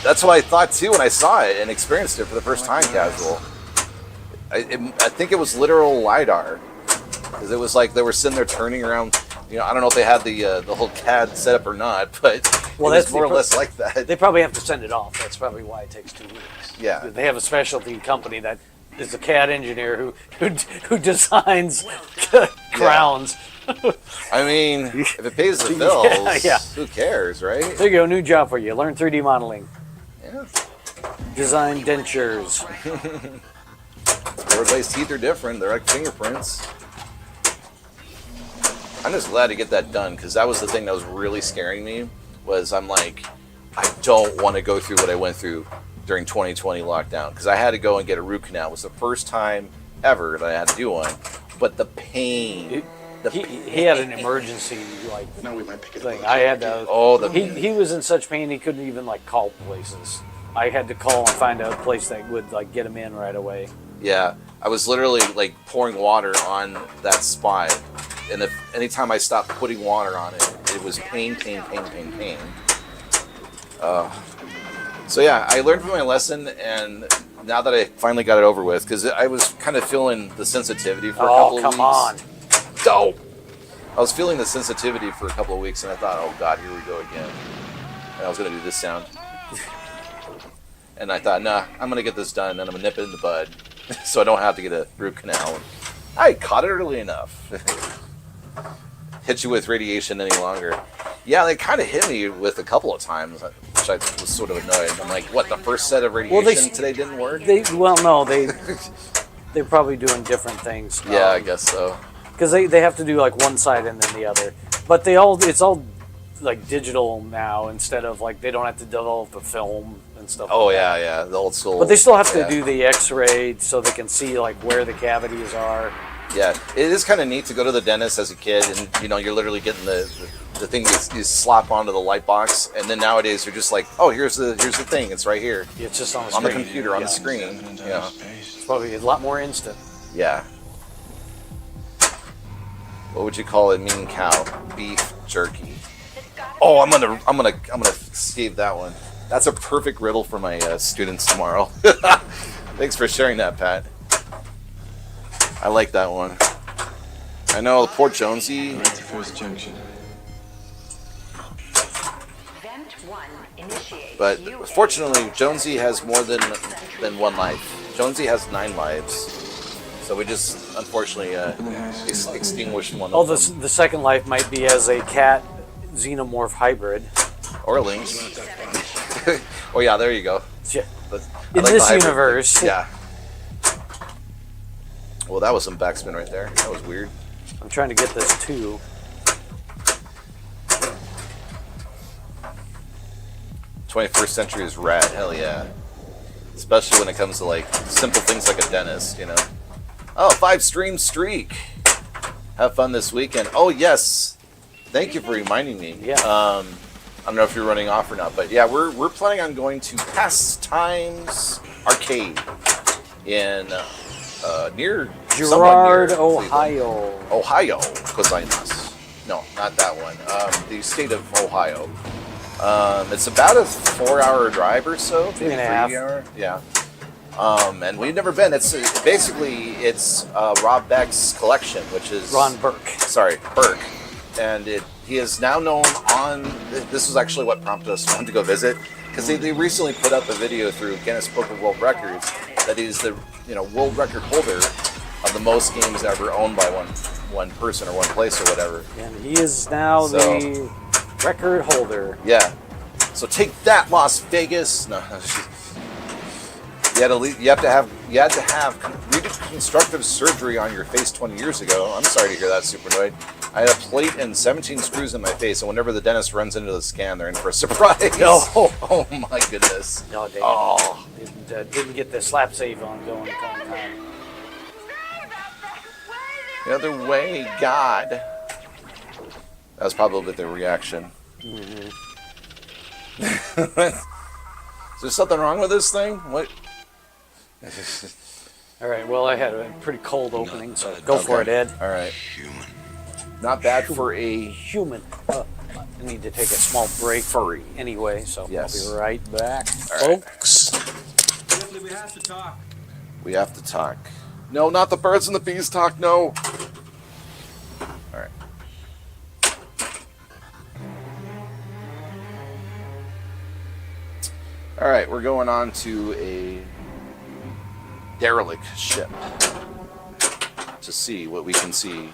That's what I thought too when I saw it and experienced it for the first time, casual. I think it was literal LiDAR. Because it was like they were sitting there turning around. I don't know if they had the whole CAD set up or not, but it was more or less like that. They probably have to send it off. That's probably why it takes 2 weeks. Yeah. They have a specialty company that is a CAD engineer who designs crowns. I mean, if it pays the bills, Yeah. who cares, right? There you go, new job for you. Learn 3D modeling. Yeah. Design dentures. Everybody's teeth are different. They're like fingerprints. I'm just glad to get that done, because that was the thing that was really scaring me. I'm like, I don't want to go through what I went through during 2020 lockdown, because I had to go and get a root canal. It was the first time ever that I had to do one, but the pain. He had an emergency thing. I had to. Oh, he was in such pain he couldn't even call places. I had to call and find a place that would get him in right away. Yeah, I was literally pouring water on that spot, and anytime I stopped putting water on it, it was pain. So yeah, I learned from my lesson, and now that I finally got it over with, because I was kind of feeling the sensitivity for a couple of weeks. Oh, come on. No! I was feeling the sensitivity for a couple of weeks, and I thought, oh god, here we go again. And I was going to do this sound. And I thought, nah, I'm gonna get this done, and then I'm gonna nip it in the bud, so I don't have to get a root canal. I caught it early enough. Hit you with radiation any longer. Yeah, they kind of hit me with a couple of times, which I was sort of annoyed. I'm like, what, the first set of radiation today didn't work? They're probably doing different things. Yeah, I guess so. Because they have to do like one side and then the other. But it's all like digital now instead of like they don't have to develop a film and stuff. Oh, like yeah, that. the old school. But they still have to do the X-ray so they can see like where the cavities are. Yeah, it is kind of neat to go to the dentist as a kid, and you're literally getting the thing you slap onto the light box, and then nowadays you're just like, oh, here's the thing, it's right here. It's just on the screen. screen. On the computer, on the screen. Yeah. It's probably a lot more instant. Yeah. What would you call it? Mean cow, beef jerky. Oh, I'm gonna save that one. That's a perfect riddle for my students tomorrow. Thanks for sharing that, Pat. I like that one. I know poor Jonesy. Right to first junction. Vent 1 initiates. But fortunately, Jonesy has more than one life. Jonesy has 9 lives. So we just unfortunately extinguished one of them. The second life might be as a cat xenomorph hybrid. Or Link. Oh yeah, there you go. Yeah. In this universe. Yeah. Well, that was some backspin right there. That was weird. I'm trying to get this too. '21st century is rad. Hell yeah. Especially when it comes to like simple things like a dentist, Oh, 5-stream streak. Have fun this weekend. Oh yes. Thank you for reminding me. Yeah. I don't know if you're running off or not, but yeah, we're planning on going to Pastimes Arcade in near Girard, Cleveland. Ohio. Gozaimasu. No, not that one. The state of Ohio. It's about a 4-hour drive or so. 3.5 hour. Yeah. And we've never been. It's Rob Beck's collection, which is Ron Burke. Sorry, Burke, and he is now known on. This was actually what prompted us to go visit, because they recently put up a video through Guinness Book of World Records that he's the world record holder of the most games ever owned by one person or one place or whatever. And he is now the record holder. Yeah. So take that, Las Vegas. No. You had to have reconstructive surgery on your face 20 years ago. I'm sorry to hear that, Supernoid. I had a plate and 17 screws in my face, and whenever the dentist runs into the scan, they're in for a surprise. No. Oh my goodness. No, they didn't get the slap save on going time. The other way, God. That was probably the reaction. Mm-hmm. Is there something wrong with this thing? What? All right. Well, I had a pretty cold opening, so go for it, Ed. All right. Not bad for a human. I need to take a small break furry. Anyway, so yes. I'll be right back, all right. folks. We have to talk. We have to talk. No, not the birds and the bees talk. No. All right. All right, we're going on to a derelict ship to see what we can see.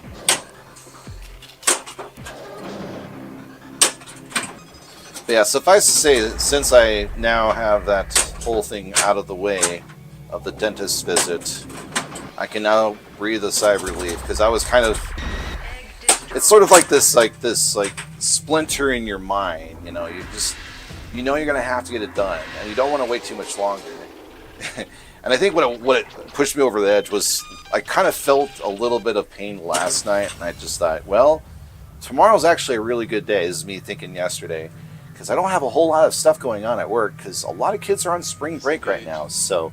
But yeah, suffice to say that since I now have that whole thing out of the way of the dentist visit, I can now breathe a sigh of relief, because I was kind of, it's sort of like this splinter in your mind, you're going to have to get it done, and you don't want to wait too much longer. And I think what it pushed me over the edge was I kind of felt a little bit of pain last night, and I just thought, well, tomorrow's actually a really good day. This is me thinking yesterday, because I don't have a whole lot of stuff going on at work, because a lot of kids are on spring break right now. So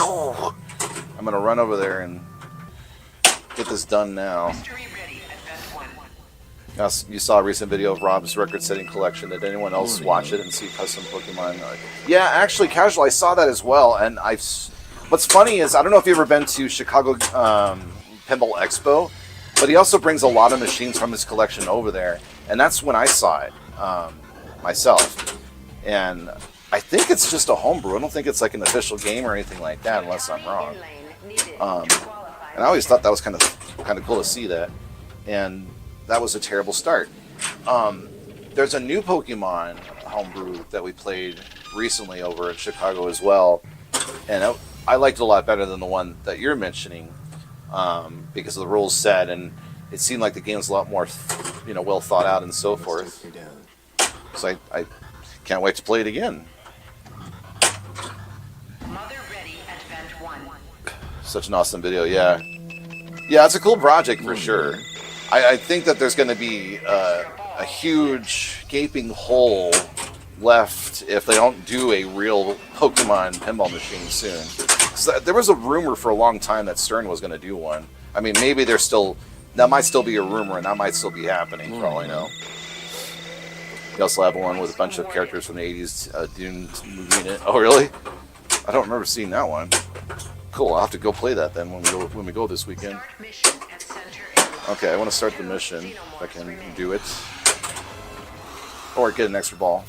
I'm going to run over there and get this done now. You saw a recent video of Rob's record-setting collection. Did anyone else watch it and see custom Pokemon? Yeah, actually, Casual, I saw that as well. And what's funny is, I don't know if you've ever been to Chicago Pinball Expo, but he also brings a lot of machines from his collection over there. And that's when I saw it myself. And I think it's just a homebrew. I don't think it's like an official game or anything like that, unless I'm wrong. And I always thought that was kind of cool to see that. And that was a terrible start. There's a new Pokemon homebrew that we played recently over in Chicago as well, and I liked it a lot better than the one that you're mentioning because of the rules set, and it seemed like the game was a lot more, well thought out and so forth. So I can't wait to play it again. Mother ready at vent 1. Such an awesome video, yeah. Yeah, it's a cool project for sure. I think that there's going to be a huge gaping hole left if they don't do a real Pokemon pinball machine soon. So there was a rumor for a long time that Stern was going to do one. I mean, maybe that might still be a rumor, and that might still be happening, for all I know. You also have one with a bunch of characters from the 80s Dune movie in it. Oh, really? I don't remember seeing that one. Cool, I'll have to go play that then when we go this weekend. Start mission at center area. Okay, I want to start the mission, if I can do it. Or get an extra ball.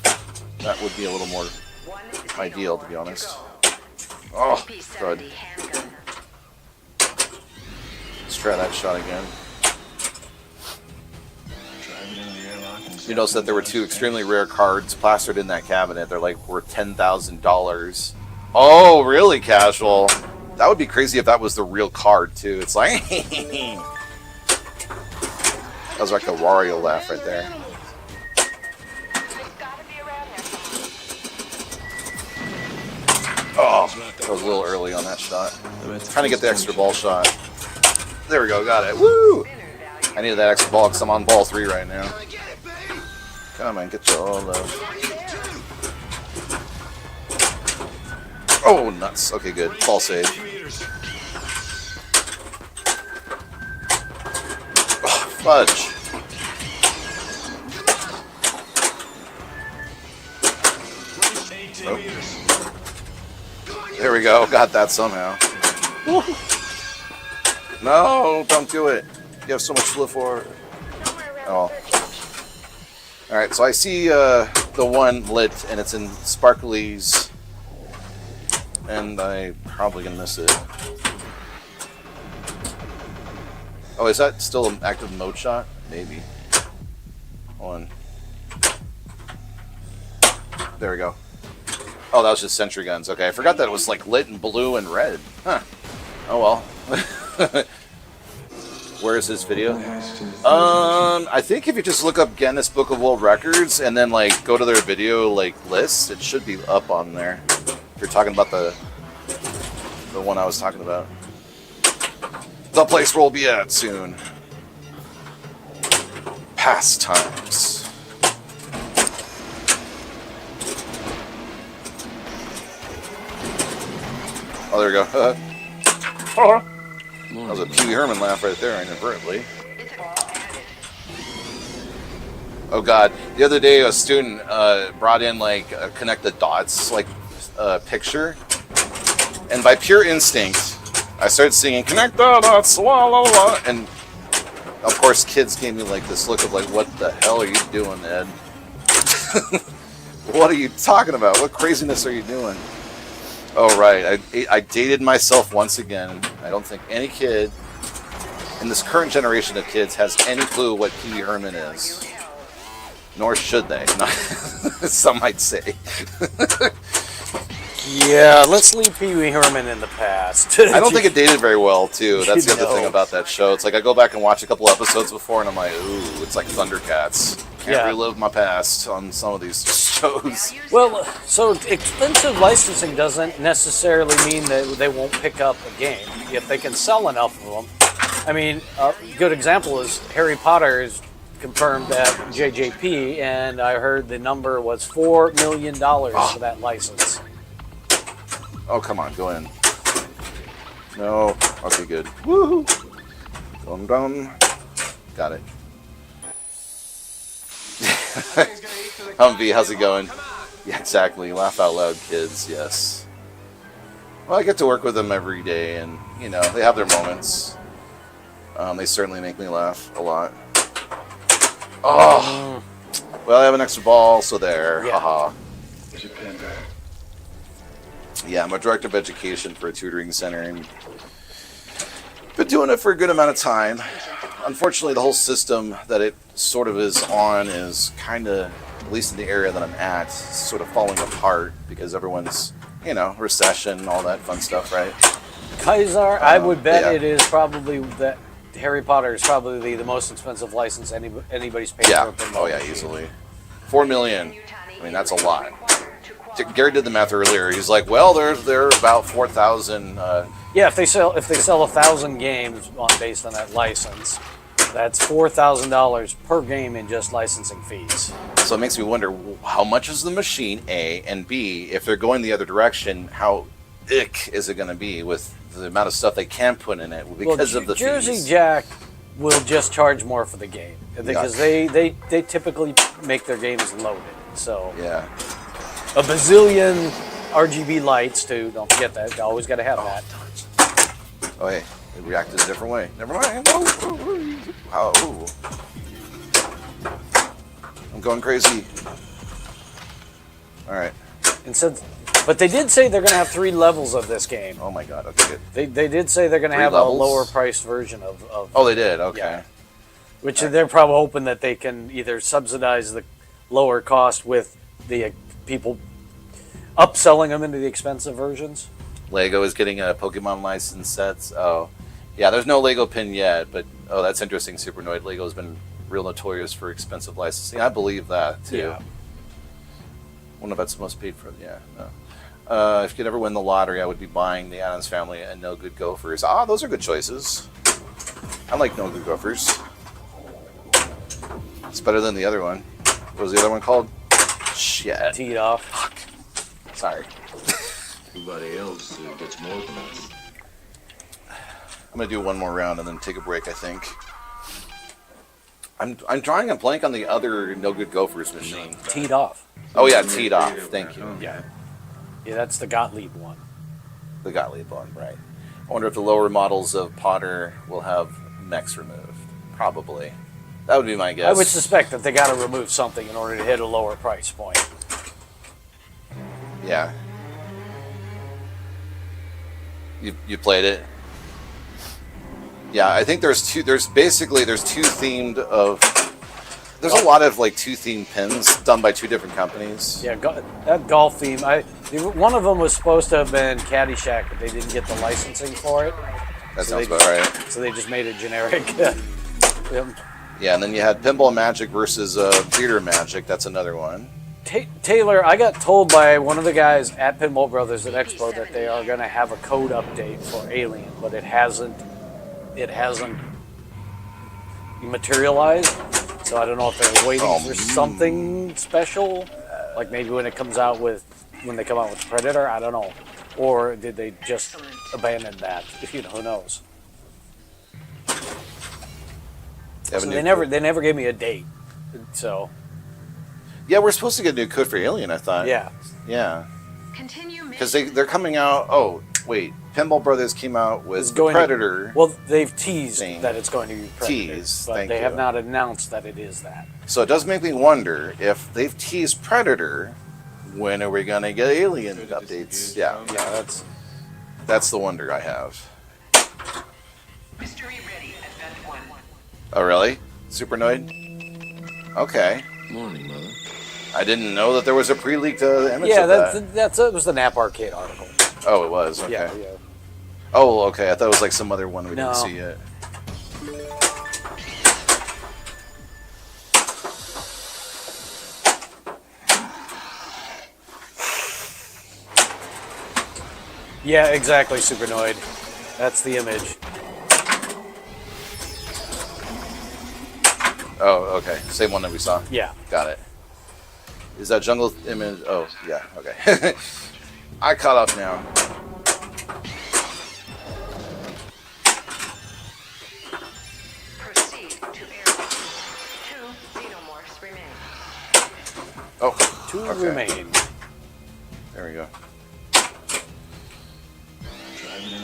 That would be a little more ideal, to be honest. Oh, good. handgun. Let's try that shot again. You notice that there were 2 extremely rare cards plastered in that cabinet. They're like worth $10,000. Oh, really casual? That would be crazy if that was the real card too. It's like that was like a Wario laugh right there. Oh, that was a little early on that shot. Trying to get the extra ball shot. There we go, got it. Woo! I needed that extra ball because I'm on ball 3 right now. Come on, get your all love. Oh, nuts. Okay, good. Ball save. Oh, fudge. Oh. There we go. Got that somehow. No, don't do it. You have so much to live for. Oh. Alright, so I see the one lit, and it's in Sparkly's, and I'm probably going to miss it. Oh, is that still an active mode shot? Maybe. Hold on. There we go. Oh, that was just sentry guns. Okay, I forgot that it was like lit in blue and red. Huh. Oh well. Where is this video? I think if you just look up Guinness Book of World Records and then like go to their video like list, it should be up on there. If you're talking about the one I was talking about. The place we'll be at soon. Pastimes. Oh, there we go. That was a Pee Wee Herman laugh right there, inadvertently. Oh god, the other day a student brought in like a connect the dots like picture, and by pure instinct, I started singing "Connect the dots," la la la, and of course, kids gave me like this look of like, "What the hell are you doing, Ed? What are you talking about? What craziness are you doing?" Oh, right. I dated myself once again. I don't think any kid in this current generation of kids has any clue what Pee Wee Herman is. Nor should they. Some might say. Yeah, let's leave Pee Wee Herman in the past. I don't think it dated very well, too. That's the other thing about that show. It's like I go back and watch a couple episodes before, and I'm like, ooh, it's like Thundercats. Can't relive my past on some of these shows. Well, so expensive licensing doesn't necessarily mean that they won't pick up a game if they can sell enough of them. I mean, a good example is Harry Potter is confirmed at JJP, and I heard the number was $4 million for that license. Oh, come on, go in. No. Okay, good. Woohoo! Dum dum. Got it. Humvee, how's it going? Yeah, exactly. Laugh out loud, kids. Yes. Well, I get to work with them every day, and you know they have their moments. They certainly make me laugh a lot. Oh. Well, I have an extra ball, so there. Yeah. Haha. There's your pen back. Yeah, I'm a director of education for a tutoring center, and been doing it for a good amount of time. Unfortunately, the whole system that it sort of is on is kind of, at least in the area that I'm at, sort of falling apart because everyone's, recession, all that fun stuff, right? Kaiser, I would bet yeah. it is probably that Harry Potter is probably the most expensive license anybody's paid Yeah. for a pinball Oh, yeah, machine. easily. 4 million. I mean, that's a lot. Gary did the math earlier. He's like, well, they're about 4,000. Yeah, if they sell 1,000 games based on that license, that's $4,000 per game in just licensing fees. So it makes me wonder how much is the machine, A, and B, if they're going the other direction, how ick is it going to be with the amount of stuff they can put in it because of the Jersey fees? Jack will just charge more for the game because they typically make their games loaded. So Yeah. a bazillion RGB lights too. Don't forget that. You always got to have that. Oh, hey, it reacted a different way. Never mind. Oh. I'm going crazy. All right. But they did say they're going to have 3 levels of this game. Oh, my God. Okay, good. They did say they're going to 3 have levels? a lower priced version of Oh, they did? Okay. Yeah. Which they're probably hoping that they can either subsidize the lower cost with the people upselling them into the expensive versions. Lego is getting a Pokemon license sets. Oh, yeah, there's no Lego pin yet, but that's interesting, Supernoid. Lego's been real notorious for expensive licensing. I believe that, too. Yeah. One of that's most paid for, yeah. No. If you could ever win the lottery, I would be buying the Addams Family and No Good Gophers. Ah, those are good choices. I like No Good Gophers. It's better than the other one. What was the other one called? Shit. Teed off. Sorry. Everybody else gets more than us. I'm gonna do one more round and then take a break, I think. I'm drawing a blank on the other No Good Gophers machine. Teed off. Oh yeah, teed off. Thank you. Yeah. Yeah, that's the Gottlieb one. The Gottlieb one, right. I wonder if the lower models of Potter will have mechs removed. Probably. That would be my guess. I would suspect that they got to remove something in order to hit a lower price point. Yeah. You played it? Yeah, I think there's two themed there's a lot of like 2 themed pins done by 2 different companies. Yeah, that golf theme. One of them was supposed to have been Caddyshack, but they didn't get the licensing for it. That So sounds about right. So they just made it generic. Yeah, and then you had Pinball Magic versus Theater Magic. That's another one. Taylor, I got told by one of the guys at Pinball Brothers at Expo that they are going to have a code update for Alien, but it hasn't materialized. So I don't know if they're waiting for something special, like maybe when they come out with Predator. I don't know, or did they just abandon that? Who knows? So they never gave me a date. So yeah, we're supposed to get a new code for Alien, I thought. yeah. Continue Because they're coming out. Oh wait, Pinball Brothers came out with Predator. Well, they've teased thing. that it's going to be Predator, but thank they you. have not announced that it is that. So it does make me wonder if they've teased Predator. When are we gonna get Alien updates? Yeah, that's the wonder I have. Mystery ready at Vent 1. Oh really? Supernoid? Okay. Morning, Mother. I didn't know that there was a pre-leaked image Yeah, of that. that was the Nap Arcade article. Oh, it was? Okay. Yeah. Oh, okay. I thought it was like some other one we No. didn't see yet. Yeah, exactly, Supernoid. That's the image. Oh, okay. Same one that we saw. Yeah. Got it. Is that jungle image? Oh, yeah. Okay. I caught up now. Proceed to area. 2 Xenomorphs remain. Oh, 2 okay. remain. There we go.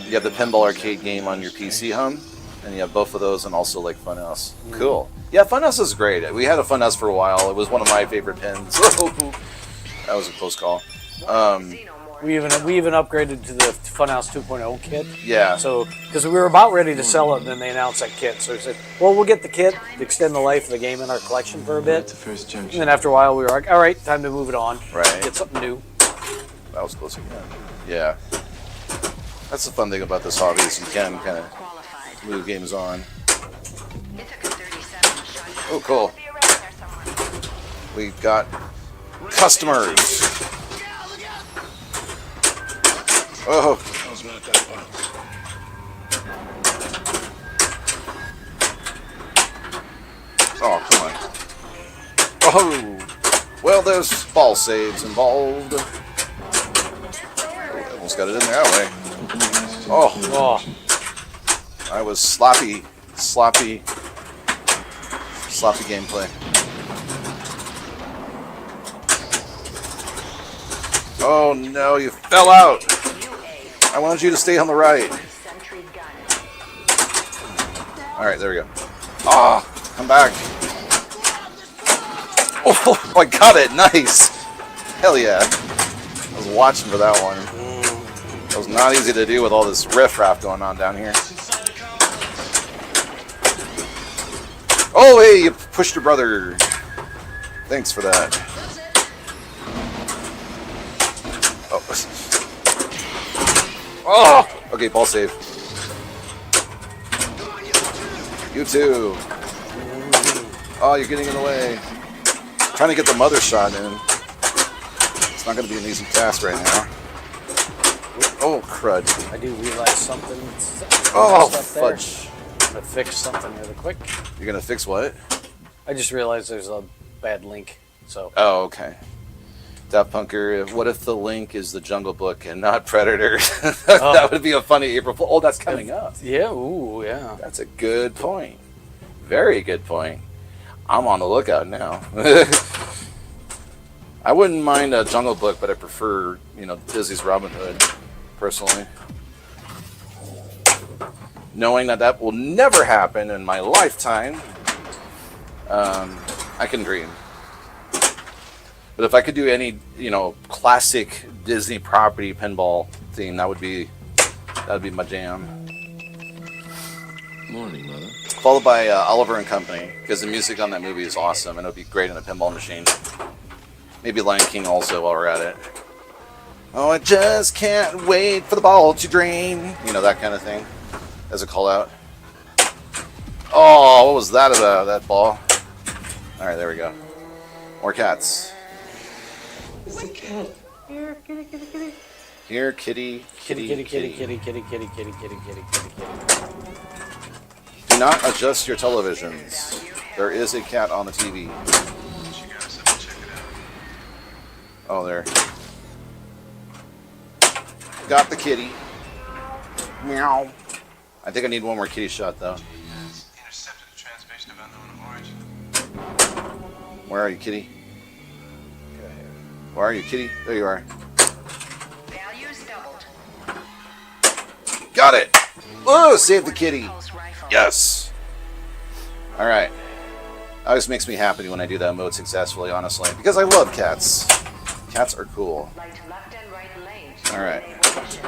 You have the Pinball arcade game on your PC, and you have both of those, and also like Funhouse. Cool. Yeah, Funhouse is great. We had a Funhouse for a while. It was one of my favorite pins. That was a close call. We even upgraded to the Funhouse 2.0 kit. Yeah. So, because we were about ready to sell it, and then they announced that kit. So we said, well, we'll get the kit to extend the life of the game in our collection for a bit. That's the first And junction. then after a while, we were like, all right, time to move it on. Right. Get something new. That was close again. Yeah. That's the fun thing about this hobby is you can kind of Qualified. move games on. Ithaca 37 shotgun. Oh, cool. Be around there somewhere. We've got customers. Oh. Oh, come on. Oh. Well, there's ball saves involved. Oh, almost got it in there that way. Oh. Oh, I was sloppy gameplay. Oh no, you fell out. I wanted you to stay on the right. Sentry gun. Alright, there we go. Ah, come back. Oh, I got it. Nice. Hell yeah. I was watching for that one. It was not easy to do with all this riffraff going on down here. Oh, hey, you pushed your brother. Thanks for that. Oh. Oh! Okay, ball save. You too. Oh, you're getting in the way. Trying to get the mother shot in. It's not going to be an easy task right now. Oh, crud. I do realize something. Oh, messed up there. fudge. I'm gonna fix something really quick. You're going to fix what? I just realized there's a bad link. So Oh, okay. Daft Punker, what if the link is the Jungle Book and not Predator? That would be a funny April Fool. Oh, that's coming up. yeah, ooh, yeah. That's a good point. Very good point. I'm on the lookout now. I wouldn't mind a Jungle Book, but I prefer, Disney's Robin Hood, personally. Knowing that will never happen in my lifetime, I can dream. But if I could do any, classic Disney property pinball theme, that'd be my jam. Morning, Mother. Followed by Oliver and Company, because the music on that movie is awesome, and it would be great in a pinball machine. Maybe Lion King also while we're at it. Oh, I just can't wait for the ball to drain. That kind of thing, as a call out. Oh, what was that about, that ball? All right, there we go. More cats. It's a cat. Here, kitty. Kitty, kitty, kitty, kitty, kitty, kitty, kitty, kitty, kitty, kitty, kitty. Do not adjust your televisions. There is a cat on the TV. Oh, there. Got the kitty. Meow. I think I need one more kitty shot, though. Intercepted a transmission of unknown origin. Where are you, kitty? Where are you, kitty? There you are. Values doubled. Got it! Oh, save the kitty. Pulse rifle. Yes. All right. Always makes me happy when I do that mode successfully, honestly, because I love cats. Cats are cool. Light left and right lanes. All right. Enable mission.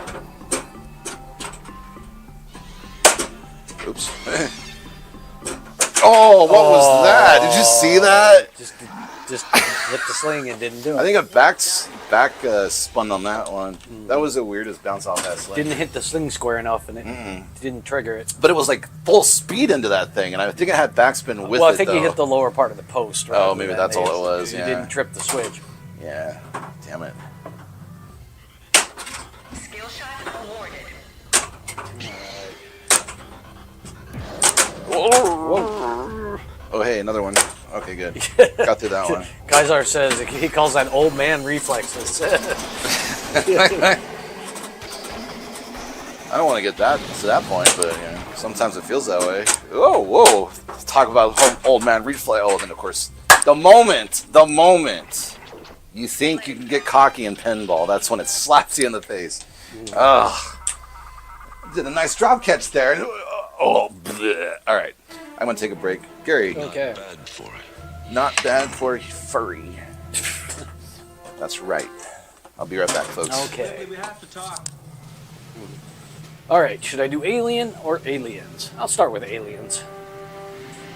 Oops. Oh, what was that? Did you see that? Just hit the sling and didn't do it. I think it back spun on that one. That was the weirdest bounce off that sling. Didn't hit the sling square enough, and it didn't trigger it. But it was like full speed into that thing, and I think it had backspin with it. Well, I think though. you hit the lower part of the post. Oh, maybe that's all it was. You Yeah. didn't trip the switch. Yeah. Damn it. Skill shot awarded. Oh, hey, another one. Okay, good. Got through that one. Kaisar says he calls that old man reflexes. I don't want to get that to that point, but sometimes it feels that way. Oh, whoa! Talk about old man reflex. Oh, then of course, the moment you think you can get cocky in pinball, that's when it slaps you in the face. Ugh. Did a nice drop catch there. Oh, bleh. All right. I'm gonna take a break, Gary. Okay. Bad for it. Not bad for furry. That's right. I'll be right back, folks. Okay. We have to talk. All right. Should I do Alien or Aliens? I'll start with Aliens.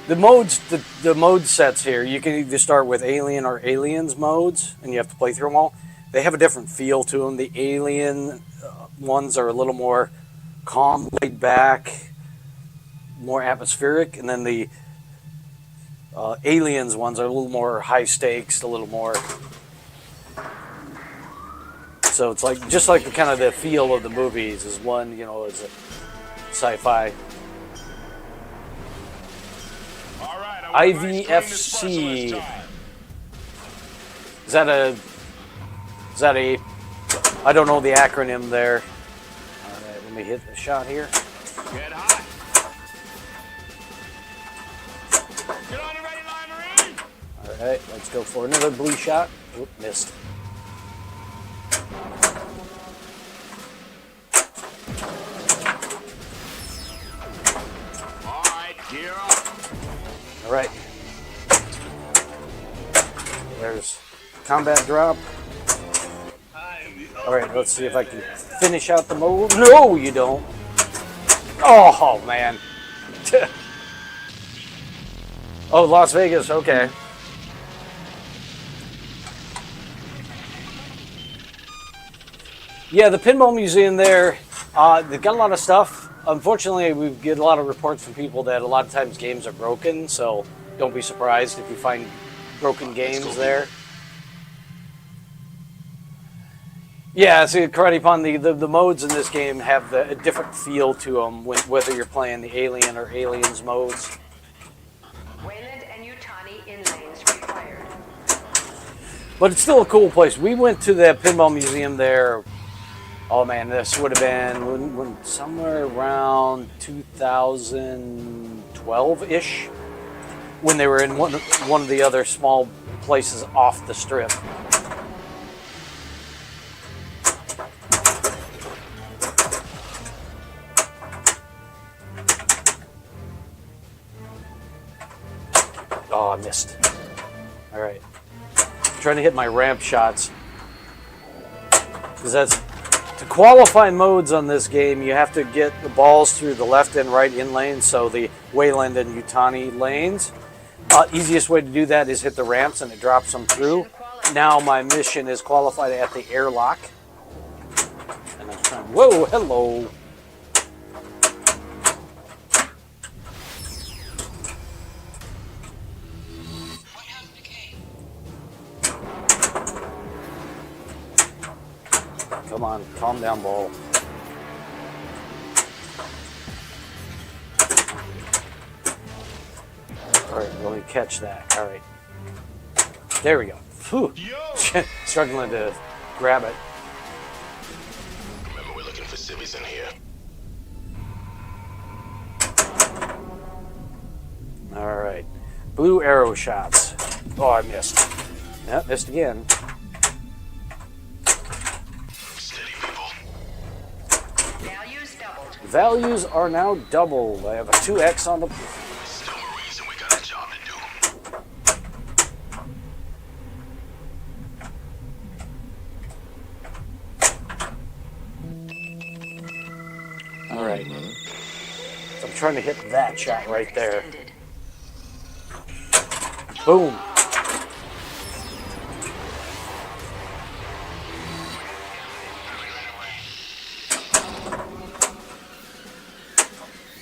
The modes, the mode sets here, you can either start with Alien or Aliens modes, and you have to play through them all. They have a different feel to them. The Alien ones are a little more calm, laid back, more atmospheric, and then the Aliens ones are a little more high stakes, a little more. So it's like just like the kind of the feel of the movies is one, you know, is a sci-fi. All right, I want a nice IVFC. clean espresso this time. Is that a? I don't know the acronym there. All right, let me hit the shot here. Get hot. Get on and ready, line marine. All right, let's go for another blue shot. Oop, missed. All right, gear up. All right. There's combat drop. All right, let's see if I can finish out the mode. No, you don't. Oh, man. Oh, Las Vegas. Okay. Yeah, the Pinball Museum there, they've got a lot of stuff. Unfortunately, we get a lot of reports from people that a lot of times games are broken, so don't be surprised if you find broken games there. Yeah, see, Karate Pond, the modes in this game have a different feel to them, whether you're playing the Alien or Aliens modes. Wayland and Yutani in lanes required. But it's still a cool place. We went to the Pinball Museum there. Oh man, this would have been when somewhere around 2012-ish, when they were in one of the other small places off the strip. Oh, I missed. All right. Trying to hit my ramp shots. Because that's... To qualify modes on this game, you have to get the balls through the left and right in lanes, so the Wayland and Yutani lanes. Easiest way to do that is hit the ramps and it drops them through. Now my mission is qualified at the airlock. And I'm trying... Whoa, hello. Come on, calm down, ball. All right, let me catch that. All right. There we go. Whew. Struggling to grab it. Remember, we're looking for civvies in here. All right. Blue arrow shots. Oh, I missed. Yeah, missed again. Steady, people. Values doubled. Values are now doubled. I have a 2x on the... There's still a reason we got a job to do. All right. So I'm trying to hit that shot right there. Extended. Boom.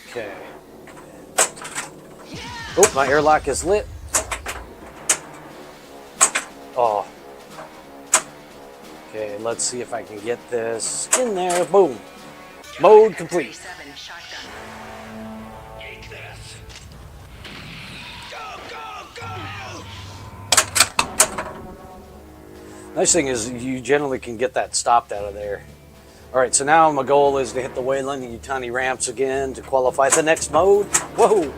Okay. Oh, my airlock is lit. Oh. Okay, let's see if I can get this in there. Boom. Mode complete. 37 shotgun. Nice thing is you generally can get that stopped out of there. All right, so now my goal is to hit the Wayland and Yutani ramps again to qualify the next mode. Whoa!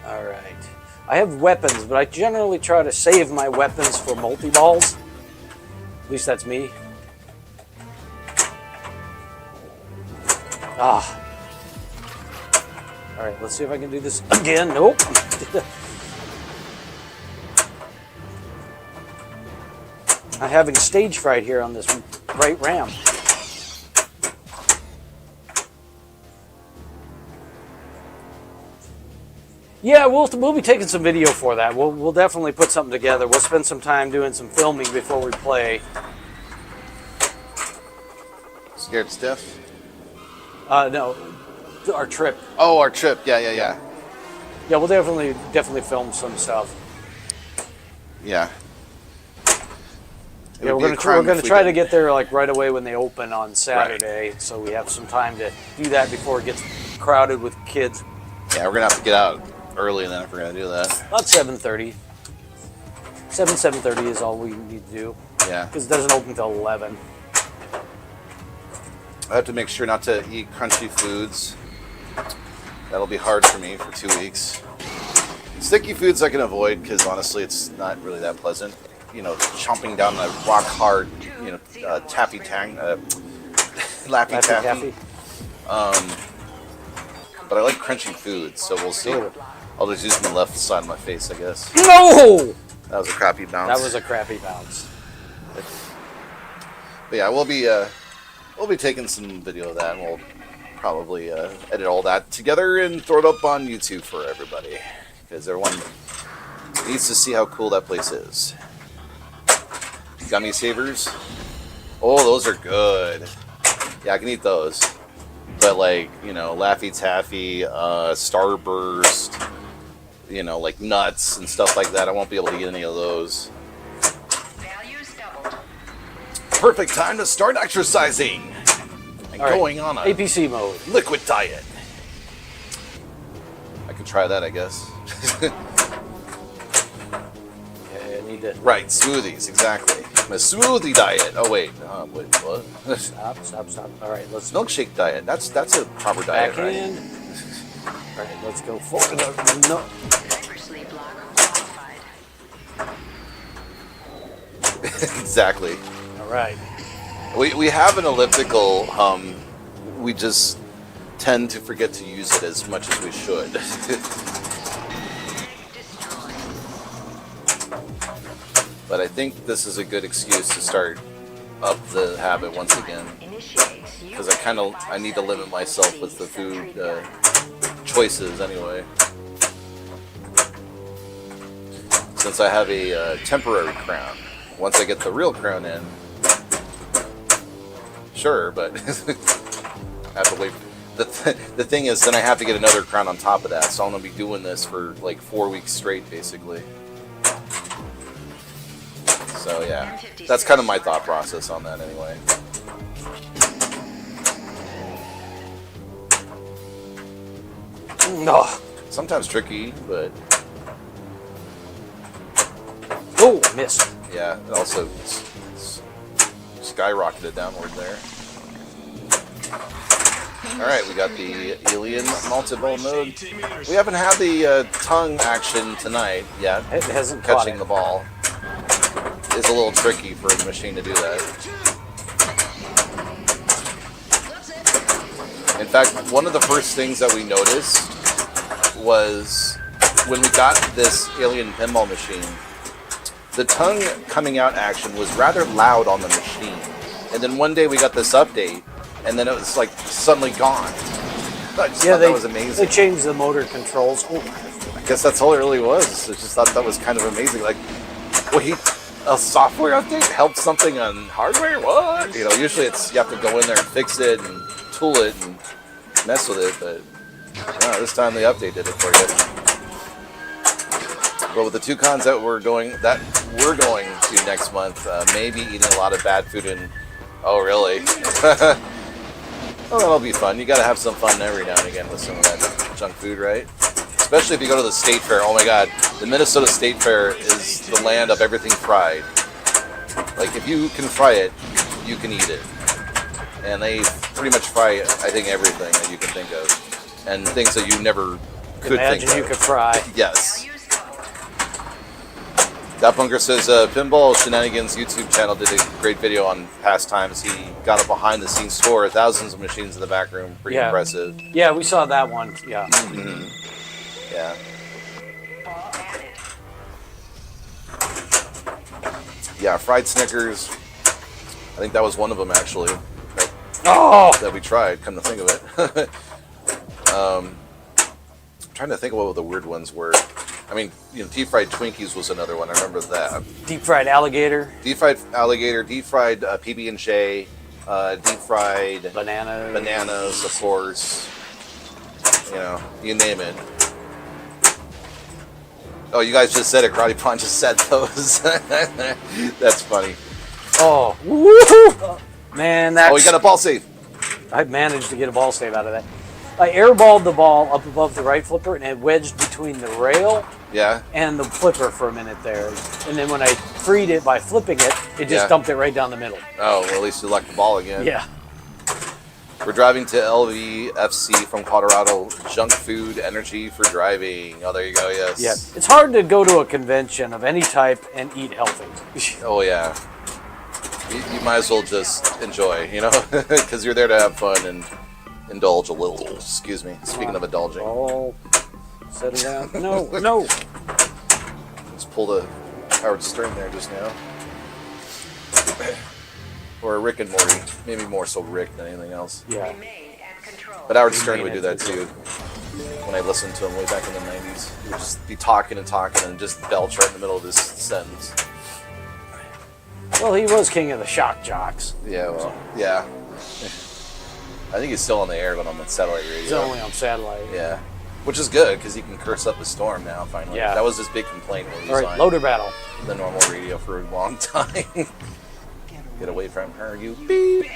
All right. I have weapons, but I generally try to save my weapons for multi-balls. At least that's me. Ah. All right, let's see if I can do this again. Nope. I'm having stage fright here on this right ramp. Yeah, we'll be taking some video for that. We'll definitely put something together. We'll spend some time doing some filming before we play. Scared stiff? No, our trip. Oh, our trip. Yeah. Yeah, we'll definitely film some stuff. Yeah. Yeah, we're gonna try to get there like right away when they open on Saturday, so we have some time to do that before it gets crowded with kids. Yeah, we're gonna have to get out early then if we're gonna do that. About 7:30. 7:30 is all we need to do. Yeah. Because it doesn't open until 11. I have to make sure not to eat crunchy foods. That'll be hard for me for 2 weeks. Sticky foods I can avoid because honestly it's not really that pleasant. You know, chomping down the rock hard, taffy tang, Laffy Taffy. But I like crunchy foods, so we'll see. I'll just use my left side of my face, I guess. No! That was a crappy bounce. That was a crappy bounce. But yeah, we'll be taking some video of that, and we'll probably edit all that together and throw it up on YouTube for everybody, because everyone needs to see how cool that place is. Gummy savers. Oh, those are good. Yeah, I can eat those. But like, Laffy Taffy, Starburst, like nuts and stuff like that, I won't be able to get any of those. Values doubled. Perfect time to start exercising and All right. going on a APC mode. liquid diet. I could try that, I guess. Okay, I need to Right, smoothies, exactly. A smoothie diet. Oh wait, what? stop. All right, let's Milkshake diet. That's a proper diet, backhand. All right, let's go forward. No. Hypersleep lock qualified. right? Exactly. All right. We have an elliptical. We just tend to forget to use it as much as we should. But I think this is a good excuse to start up the habit once again, because I need to limit myself with the food choices anyway. Since I have a temporary crown, once I get the real crown in, sure, but I have to wait. The thing is, then I have to get another crown on top of that, so I'm gonna be doing this for like 4 weeks straight, basically. So yeah, that's kind of my thought process on that anyway. No. Sometimes tricky, but Oh, missed. yeah, it also skyrocketed downward there. Alright, we got the alien multi-ball mode. We haven't had the tongue action tonight yet. It hasn't caught Catching it. the ball is a little tricky for the machine to do that. In fact, one of the first things that we noticed was when we got this alien pinball machine, the tongue coming out action was rather loud on the machine. And then one day we got this update, and then it was like suddenly gone. I just thought that was amazing. They changed the motor controls. Oh, I guess that's all it really was. I just thought that was kind of amazing. Like, wait, a software update helped something on hardware? What? Usually it's you have to go in there and fix it and tool it and mess with it, but no, this time the update did it for you. But with the two cons that we're going to next month, maybe eating a lot of bad food and oh really? Well, that'll be fun. You got to have some fun every now and again with some of that junk food, right? Especially if you go to the state fair. Oh my God, the Minnesota State Fair is the land of everything fried. Like if you can fry it, you can eat it. And they pretty much fry, I think, everything that you can think of, and things that you never could imagine think you of. could fry. Yes. That Bunker says, Pinball Shenanigans YouTube channel did a great video on pastimes. He got a behind-the-scenes tour of thousands of machines in the back room. Pretty impressive. Yeah, we saw that one. Yeah. Yeah. Ball added. Yeah, fried Snickers. I think that was one of them, actually, that we tried, come to think of it. I'm trying to think of what the weird ones were. I mean, deep fried Twinkies was another one. I remember that. Deep fried alligator. Deep fried alligator, deep fried PB&J, deep fried bananas, of course. You name it. Oh, you guys just said it. Karate Pon just said those. That's funny. Oh, woohoo! Man, that's... Oh, we got a ball save. I managed to get a ball save out of that. I airballed the ball up above the right flipper and it wedged between the rail and the flipper for a minute there. And then when I freed it by flipping it, it just dumped it right down the middle. Oh, well, at least you lucked the ball again. Yeah. We're driving to LVFC from Colorado. Junk food, energy for driving. Oh, there you go, yes. Yeah. It's hard to go to a convention of any type and eat healthy. Oh, yeah. You might as well just enjoy, because you're there to have fun and indulge a little. Excuse me. Speaking of indulging. Oh, settle down. No. Just pulled a Howard Stern there just now. Or Rick and Morty. Maybe more so Rick than anything else. Yeah. Remain and control. But Howard Stern would do that too. When I listened to him way back in the 90s. He would just be talking and just belch right in the middle of this sentence. Well, he was king of the shock jocks. Yeah, well, yeah. I think he's still on the air, but on the satellite radio. He's only on satellite. Yeah. Which is good, because he can curse up a storm now, finally. Yeah. That was his big complaint when he All was right, on loader battle. the normal radio for a long time. Get away from her, you beep.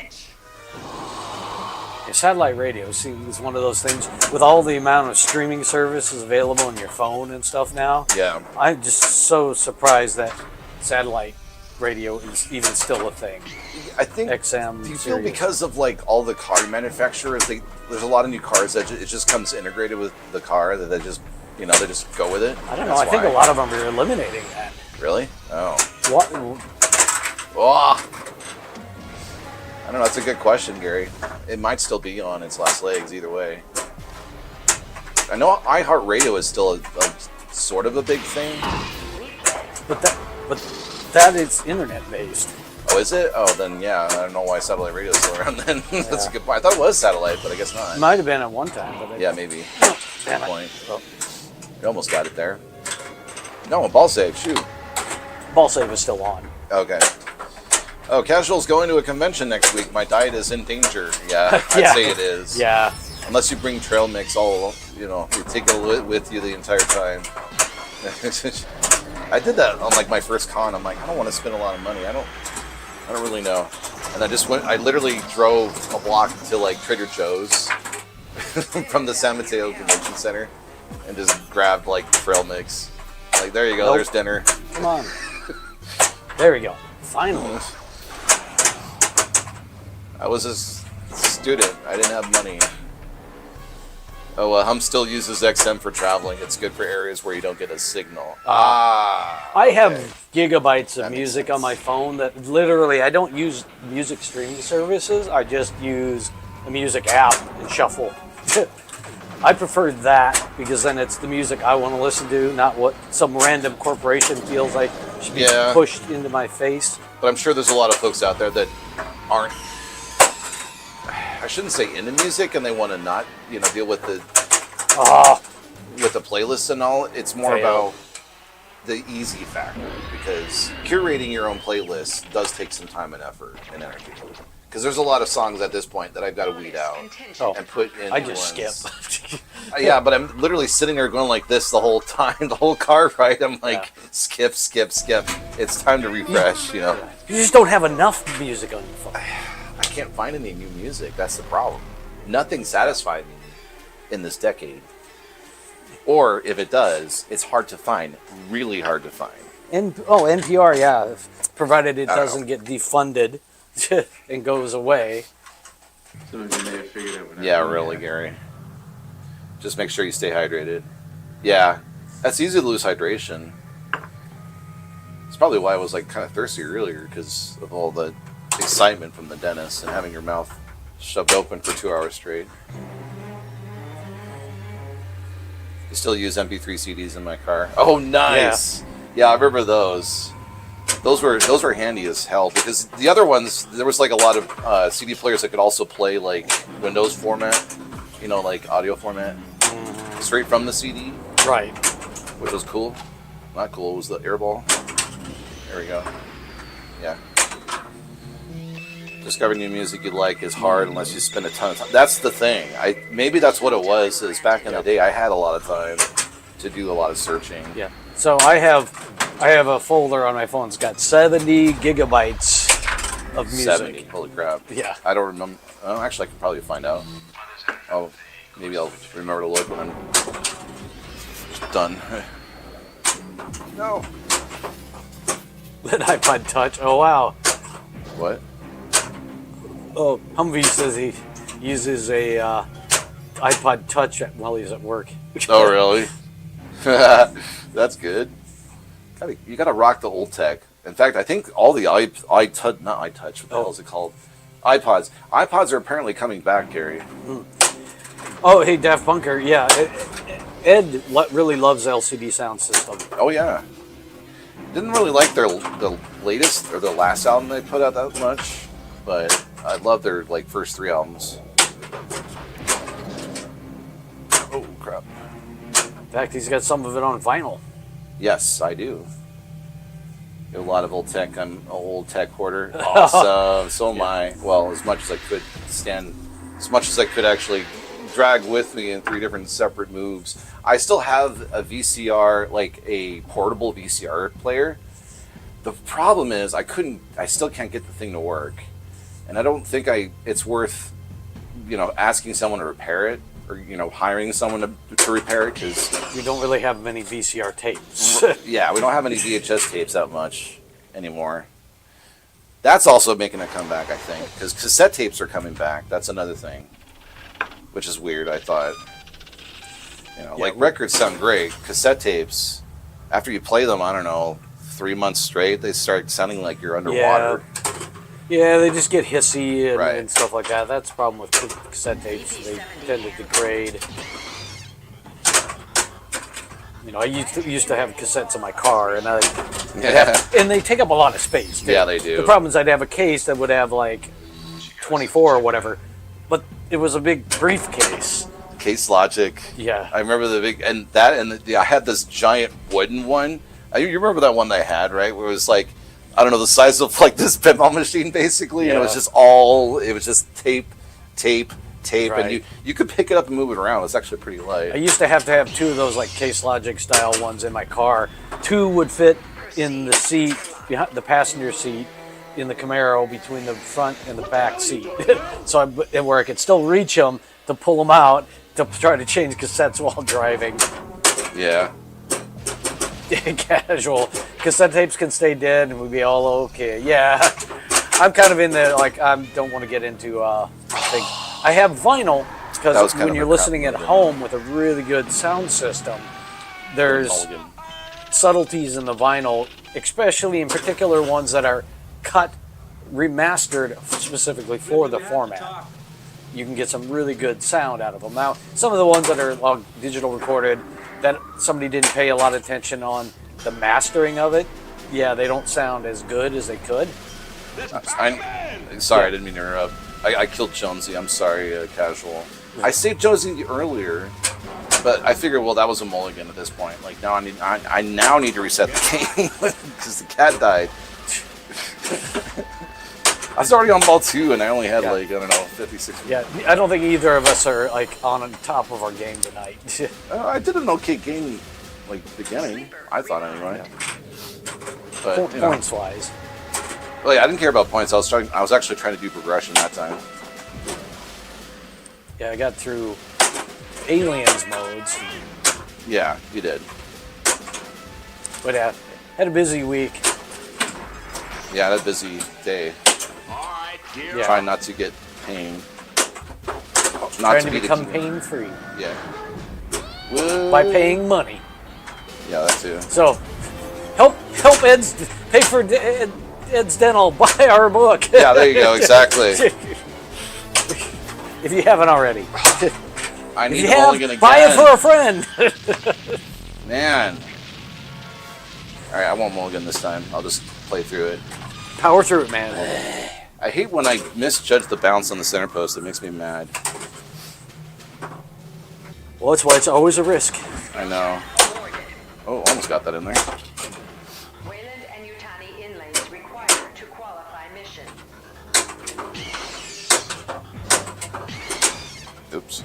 Yeah, satellite radio is one of those things with all the amount of streaming services available on your phone and stuff now. Yeah. I'm just so surprised that satellite radio is even still a thing. I think. XM. Do you feel Sirius. because of all the car manufacturers? There's a lot of new cars that it just comes integrated with the car that they just they just go with it. I don't know. I think a lot of them are eliminating that. Really? Oh. What? Oh. I don't know. That's a good question, Gary. It might still be on its last legs either way. I know iHeartRadio is still a sort of a big thing. But that is internet based. Oh, is it? Oh, then yeah. I don't know why satellite radio is still around then. That's a good point. I thought it was satellite, but I guess not. Might have been at one time, but Yeah, maybe. damn Good it. point. Oh, You almost got it there. No, a ball save. Shoot. ball save is still on. Okay. Oh, Casual's going to a convention next week. My diet is in danger. Yeah, I'd Yeah. say it is. Yeah. Unless you bring trail mix you take it with you the entire time. I did that on my first con. I'm like, I don't want to spend a lot of money. I don't really know. And I literally drove a block to Trader Joe's from the San Mateo Convention Center and just grabbed trail mix. There you go, Nope. there's dinner. Come on. There we go. Finally. I was a student. I didn't have money. Oh, Hum still uses XM for traveling. It's good for areas where you don't get a signal. I have okay. gigabytes of That makes music sense. on my phone that literally I don't use music streaming services. I just use a music app and shuffle. I prefer that because then it's the music I want to listen to, not what some random corporation feels like should be pushed into my face. But I'm sure there's a lot of folks out there that aren't, I shouldn't say into music, and they want to not, deal with the playlists and all. It's more about the easy factor, because curating your own playlist does take some time and effort and energy. Because there's a lot of songs at this point that I've got to weed out and put in. I just ones. skip. Yeah, but I'm literally sitting there going like this the whole time, the whole car ride. I'm like, skip. It's time to refresh, You just don't have enough music on your phone. I can't find any new music. That's the problem. Nothing satisfied me in this decade. Or if it does, it's hard to find. Really hard to find. NPR, yeah. Provided it I don't doesn't get defunded and goes away. Some of you may have figured out what I Yeah, mean. really, Gary. Just make sure you stay hydrated. Yeah, that's easy to lose hydration. It's probably why I was like kind of thirsty earlier because of all the excitement from the dentist and having your mouth shoved open for 2 hours straight. I still use MP3 CDs in my car. Oh, nice! Yeah, I remember those. Those were handy as hell because the other ones there was like a lot of CD players that could also play like Windows format, you know, like audio format, straight from the CD. Right. Which was cool. Not cool. It was the airball. There we go. Yeah. Discovering new music you like is hard unless you spend a ton of time. That's the thing. Maybe that's what it was. Is back in the day I had a lot of time to do a lot of searching. Yeah. So I have a folder on my phone. It's got 70 gigabytes of music. 70. Holy crap. Yeah. I don't remember. Oh, actually, I can probably find out. Oh, maybe I'll remember to look when I'm done. No. That iPod Touch. Oh wow. What? Oh, Humvee says he uses a iPod Touch while he's at work. Oh really? That's good. You gotta rock the old tech. In fact, I think all the not iTouch. What the hell is it called? iPods. iPods are apparently coming back, Gary. Oh, hey, Daft Bunker. Yeah, Ed really loves LCD sound system. Oh yeah. Didn't really like the latest or the last album they put out that much, but I love their like first 3 albums. Oh crap! In fact, he's got some of it on vinyl. Yes, I do. A lot of old tech. I'm an old tech hoarder. Awesome. So am I. Well, as much as I could stand, as much as I could actually drag with me in 3 different separate moves. I still have a VCR, like a portable VCR player. The problem is I still can't get the thing to work. And I don't think it's worth, asking someone to repair it or, hiring someone to repair it because We don't really have many VCR tapes. yeah, we don't have any VHS tapes that much anymore. That's also making a comeback, I think, because cassette tapes are coming back. That's another thing, which is weird. I thought, like records sound great. Cassette tapes, after you play them, I don't know, 3 months straight, they start sounding like you're underwater. Yeah, they just get hissy and, Right. and stuff like that. That's the problem with cassette tapes. They tend to degrade. I used to have cassettes in my car, and and they take up a lot of space. Too. Yeah, they do. The problem is I'd have a case that would have like 24 or whatever, but it was a big briefcase. Case Logic. Yeah. I remember the big I had this giant wooden one. You remember that one that I had, right? Where it was like, I don't know, the size of like this pinball machine, basically, and it was just tape, Right. and you could pick it up and move it around. It's actually pretty light. I used to have 2 of those like Case Logic style ones in my car. 2 would fit in the seat, behind the passenger seat, in the Camaro between the front and the back seat. So where I could still reach them to pull them out to try to change cassettes while driving. Yeah. Casual. Cassette tapes can stay dead and we'd be all okay. Yeah. I'm kind of in the, I don't want to get into thing. I have vinyl because when you're listening at home with a really good sound system, there's subtleties in the vinyl, especially in particular ones that are cut, remastered specifically for the format. You can get some really good sound out of them. Now, some of the ones that are digital recorded that somebody didn't pay a lot of attention on the mastering of it, yeah, they don't sound as good as they could. I'm sorry, I didn't mean to interrupt. I killed Jonesy. I'm sorry, Casual. I saved Jonesy earlier, but I figured, well, that was a mulligan at this point. Like now, I now need to reset the game because the cat died. I was already on ball 2, and I only had 56. Yeah, I don't think either of us are on top of our game tonight. I did an okay game, beginning. I thought anyway. But points wise. Well, yeah, I didn't care about points. I was actually trying to do progression that time. Yeah, I got through aliens modes. Yeah, you did. But had a busy week. Yeah, I had a busy day. Yeah. Trying not to get pain. Trying to become pain-free. Yeah. By paying money. Yeah, that too. So, help Ed's Pay for Ed's Dental. Buy our book. Yeah, there you go. Exactly. If you haven't already. I need If you to have, mulligan again. buy it for a friend. Man. All right, I won't mulligan this time. I'll just play through it. Power through it, man. I hate when I misjudge the bounce on the center post. It makes me mad. Well, that's why it's always a risk. I know. Oh, almost got that in there. Wayland and Yutani inlanes required to qualify mission. Oops.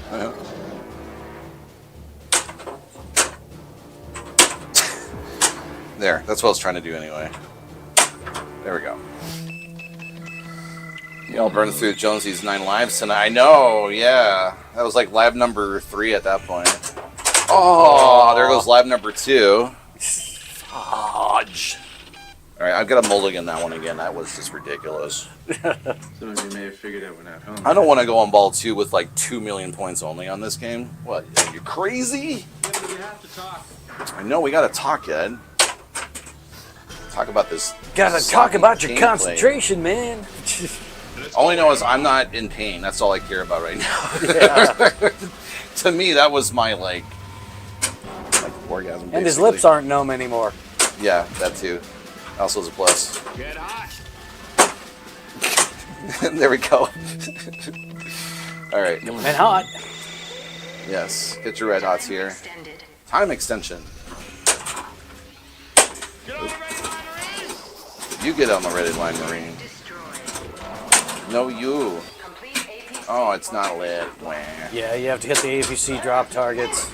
There, that's what I was trying to do anyway. There we go. Y'all burned through Jonesy's 9 lives tonight. I know, yeah. That was like live number 3 at that point. Oh, there goes live number 2. Fudge. Alright, I've got to mulligan that one again. That was just ridiculous. Some of you may have figured out when at home. I don't want to go on ball 2 with like 2 million points only on this game. What, are you crazy? Yeah, but you have to talk. I know, we got to talk, Ed. Talk about this. Gotta talk about your concentration, man. All I know is I'm not in pain. That's all I care about right now. Yeah. To me, that was my like orgasm. And his basically. lips aren't numb anymore. Yeah, that too. Also is a plus. Get hot. There we go. All right. And hot. Yes. Get your red hots here. Extended. Time extension. You get on the red line, Marine. Destroyed. No, you. Complete APC. Oh, it's not lit. Wah. Yeah, you have to hit the APC drop targets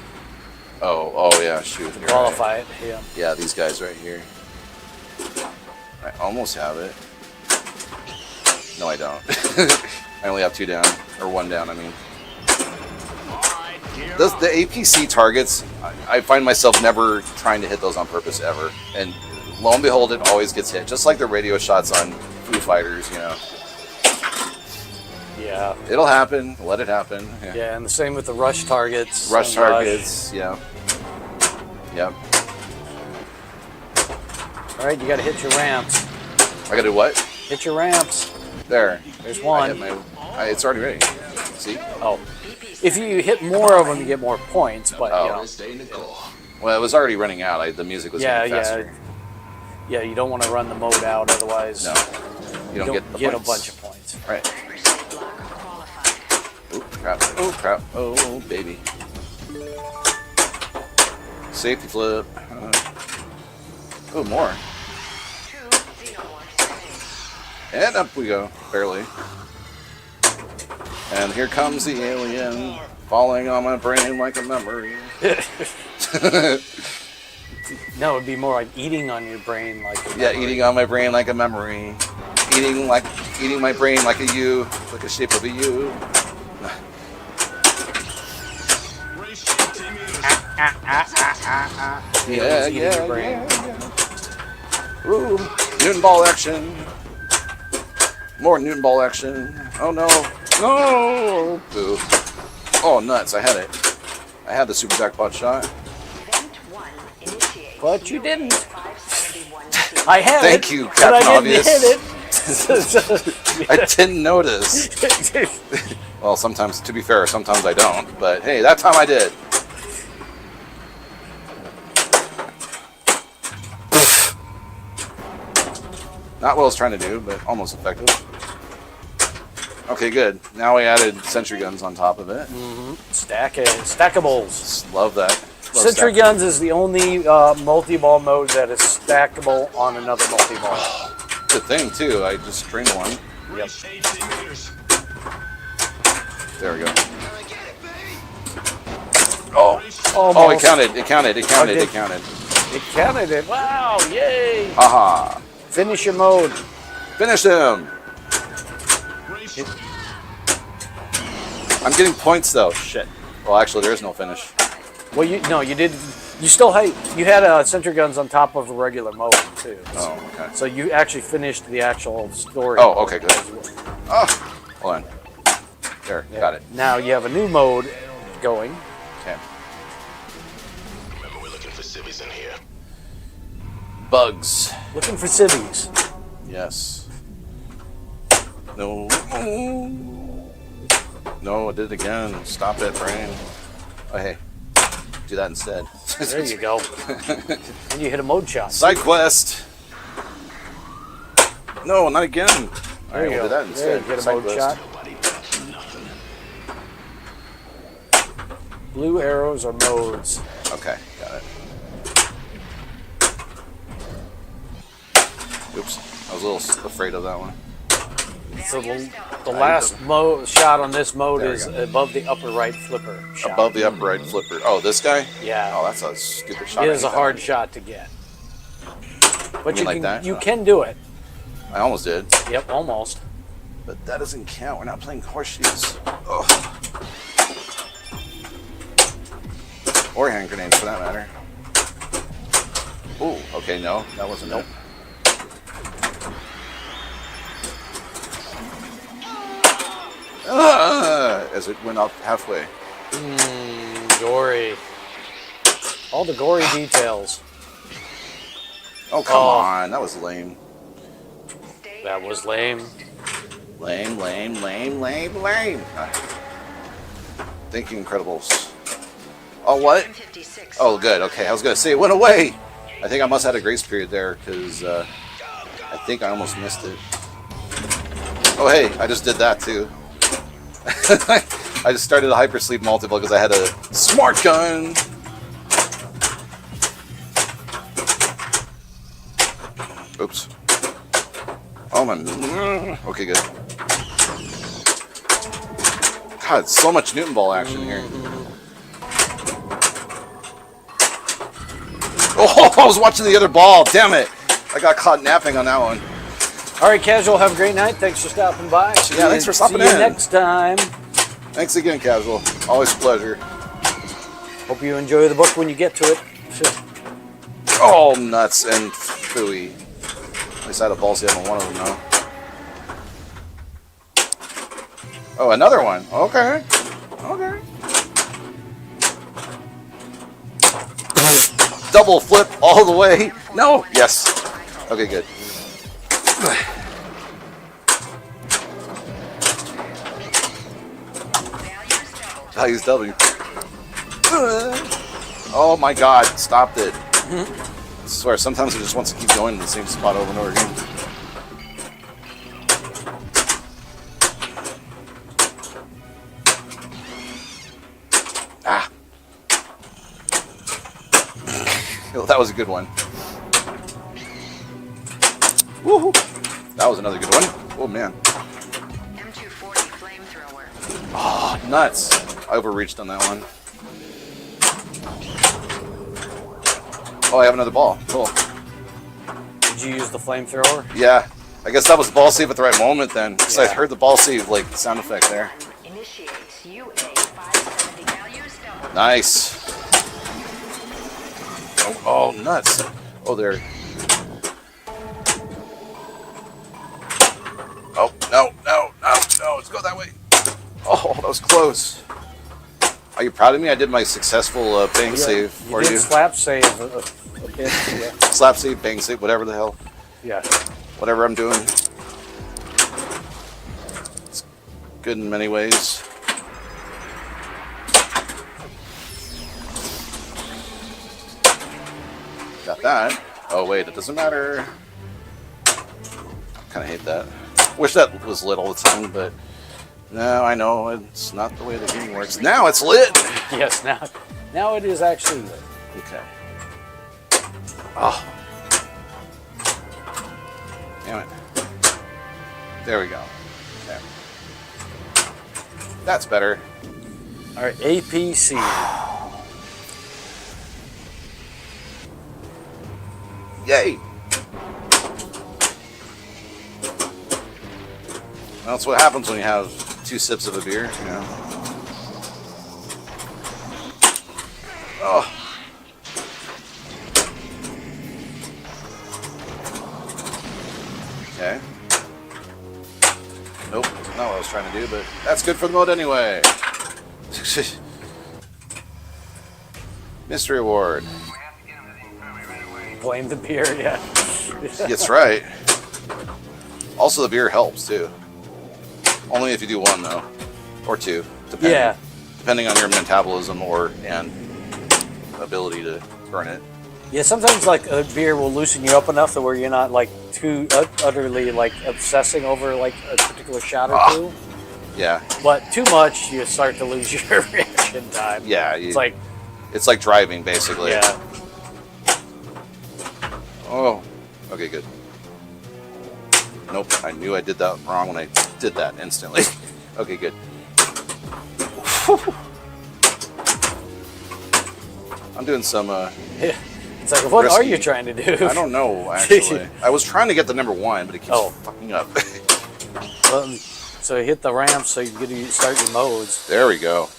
Oh, yeah. Shoot. to you're qualify right. it. Yeah. Yeah, these guys right here. I almost have it. No, I don't. I only have 2 down. Or 1 down, I mean. The APC targets, I find myself never trying to hit those on purpose ever. And lo and behold, it always gets hit. Just like the radio shots on Foo Fighters, you know. Yeah. It'll happen. Let it happen. Yeah, and the same with the rush targets. Rush and targets, yeah. Yep. All right, you got to hit your ramps. I gotta do what? Hit your ramps. There. There's I one. hit my, it's already ready. See? Oh. If you hit more of them, you get more points, but, Oh. you know. Stay in the car. Well, it was already running out. The music was Yeah, getting faster. yeah. Yeah, you don't want to run the mode out, otherwise No. You don't get the a points. bunch of points. Right. Block qualified. Oh, crap. Oh, crap. Oh, baby. Safety flip. Oh, more. 2 Xenomorphs remain. And up we go. Barely. And here comes the alien, falling on my brain like a memory. No, it'd be more like eating on your brain, like a Yeah, memory. eating on my brain like a memory. Eating my brain like a U, like a shape of a U. Yeah, Eating yeah, your brain. yeah. Ooh, Newton ball action. More Newton ball action. Oh no, no! Boo. Oh nuts! I had it. I had the super jackpot shot. Event 1 initiated. But you didn't. 571 I had Thank it. you, but Captain I Obvious. didn't hit I didn't notice. it. Well, sometimes, to be fair, sometimes I don't. But hey, that time I did. Not what I was trying to do, but almost effective. Okay, good. Now we added sentry guns on top of it. Stackables. Just love that. Love Sentry stack- guns is the only multi-ball mode that is stackable on another multi-ball. Good thing too. I just string one. Yep. 18 meters. There we go. Oh, Almost. oh! It counted. It counted. It counted. did- It counted. It counted it. Wow! Yay! Haha! Finish your mode. Finish him. I'm getting points though. Shit. Well, actually, there is no finish. Well, you did. You still had sentry guns on top of a regular mode too. Oh, okay. So you actually finished the actual story. Oh, okay, good. Oh, hold on. There, Yeah. got it. Now you have a new mode going. Okay. Remember, we're looking for civvies in here. bugs. Looking for civvies. Yes. No. No, I did it again. Stop it, brain. Oh, hey. Do that instead. There you go. And you hit a mode shot. Side quest. No, not again. All There right, you we'll do go. that instead. There, get a Side mode quest. shot. Nobody touch nothing. Blue arrows are modes. Okay, got it. Oops, I was a little afraid of that one. So the last shot on this mode There we is go. above the upper right flipper shot. Above the upper right flipper. Oh, this guy? Yeah. Oh, that's a stupid shot. It I is hate a that hard one. shot to get. But mean you like can that? you Oh. can do it. I almost did. Yep, almost. But that doesn't count. We're not playing horseshoes. Oh. Or hand grenades, for that matter. Ooh, okay, no. That wasn't it. As it went up halfway. Gory. All the gory details. Oh, come Oh. on. That was lame. That was lame. Lame, lame, lame, lame, lame. Thank you, Incredibles. Oh, what? 56. Oh, good. Okay, I was going to say it went away. I think I must have had a grace period there because I think I almost missed it. Oh, hey, I just did that too. I just started a hypersleep multiple because I had a smart gun. Oops. Oh, my. Okay, good. God, so much Newton ball action here. Oh, I was watching the other ball. Damn it. I got caught napping on that one. All right, Casual, have a great night. Thanks for stopping by. Yeah, thanks for stopping See you in. next time. Thanks again, Casual. Always a pleasure. Hope you enjoy the book when you get to it. Oh, nuts and phooey. At least I had a ball save on one of them now. Oh, another one. Okay. Okay. Double flip all the way. No. Yes. Okay, good. Values double. Oh my god, stopped it. I swear, sometimes it just wants to keep going in the same spot over and over again. Ah. Oh, that was a good one. Woohoo! That was another good one. Oh man. M240 flamethrower. Oh, nuts. I overreached on that one. Oh, I have another ball. Cool. Did you use the flamethrower? Yeah. I guess that was the ball save at the right moment then. Because I Yeah. heard the ball save, like, sound effect there. Initiates UA 570 values double. Nice. Oh, nuts. Oh, there. Oh, no, no, no, no. Let's go that way. Oh, that was close. Are you proud of me? I did my successful bang save for you. you. Did slap save a bit. Yeah. Slap save, bang save, whatever the hell. Yeah. Whatever I'm doing. It's good in many ways. Got that. Oh, wait, it doesn't matter. Kind of hate that. Wish that was lit all the time, but no, I know it's not the way the game works. Now it's lit! Yes, now it is actually lit. Okay. Oh. Damn it. There we go. Okay. That's better. All right, APC. Yay! That's what happens when you have 2 sips of a beer, you know. Oh. Okay. Nope, not what I was trying to do, but that's good for the mode anyway. Mystery award. blame the beer. Yeah. That's right. Also, the beer helps too. Only if you do one though, or two, depending on your metabolism and ability to burn it. Yeah, sometimes like a beer will loosen you up enough to where you're not like too utterly like obsessing over like a particular shot or two. Yeah. But too much, you start to lose your reaction time. Yeah. It's like driving basically. Yeah. Oh. Okay. Good. Nope. I knew I did that wrong when I did that instantly. Okay. Good. I'm doing some. It's like, what risky. are you trying to do? I don't know, actually. I was trying to get the number 1, but it keeps fucking up. So you hit the ramp so you can start your modes. There we go.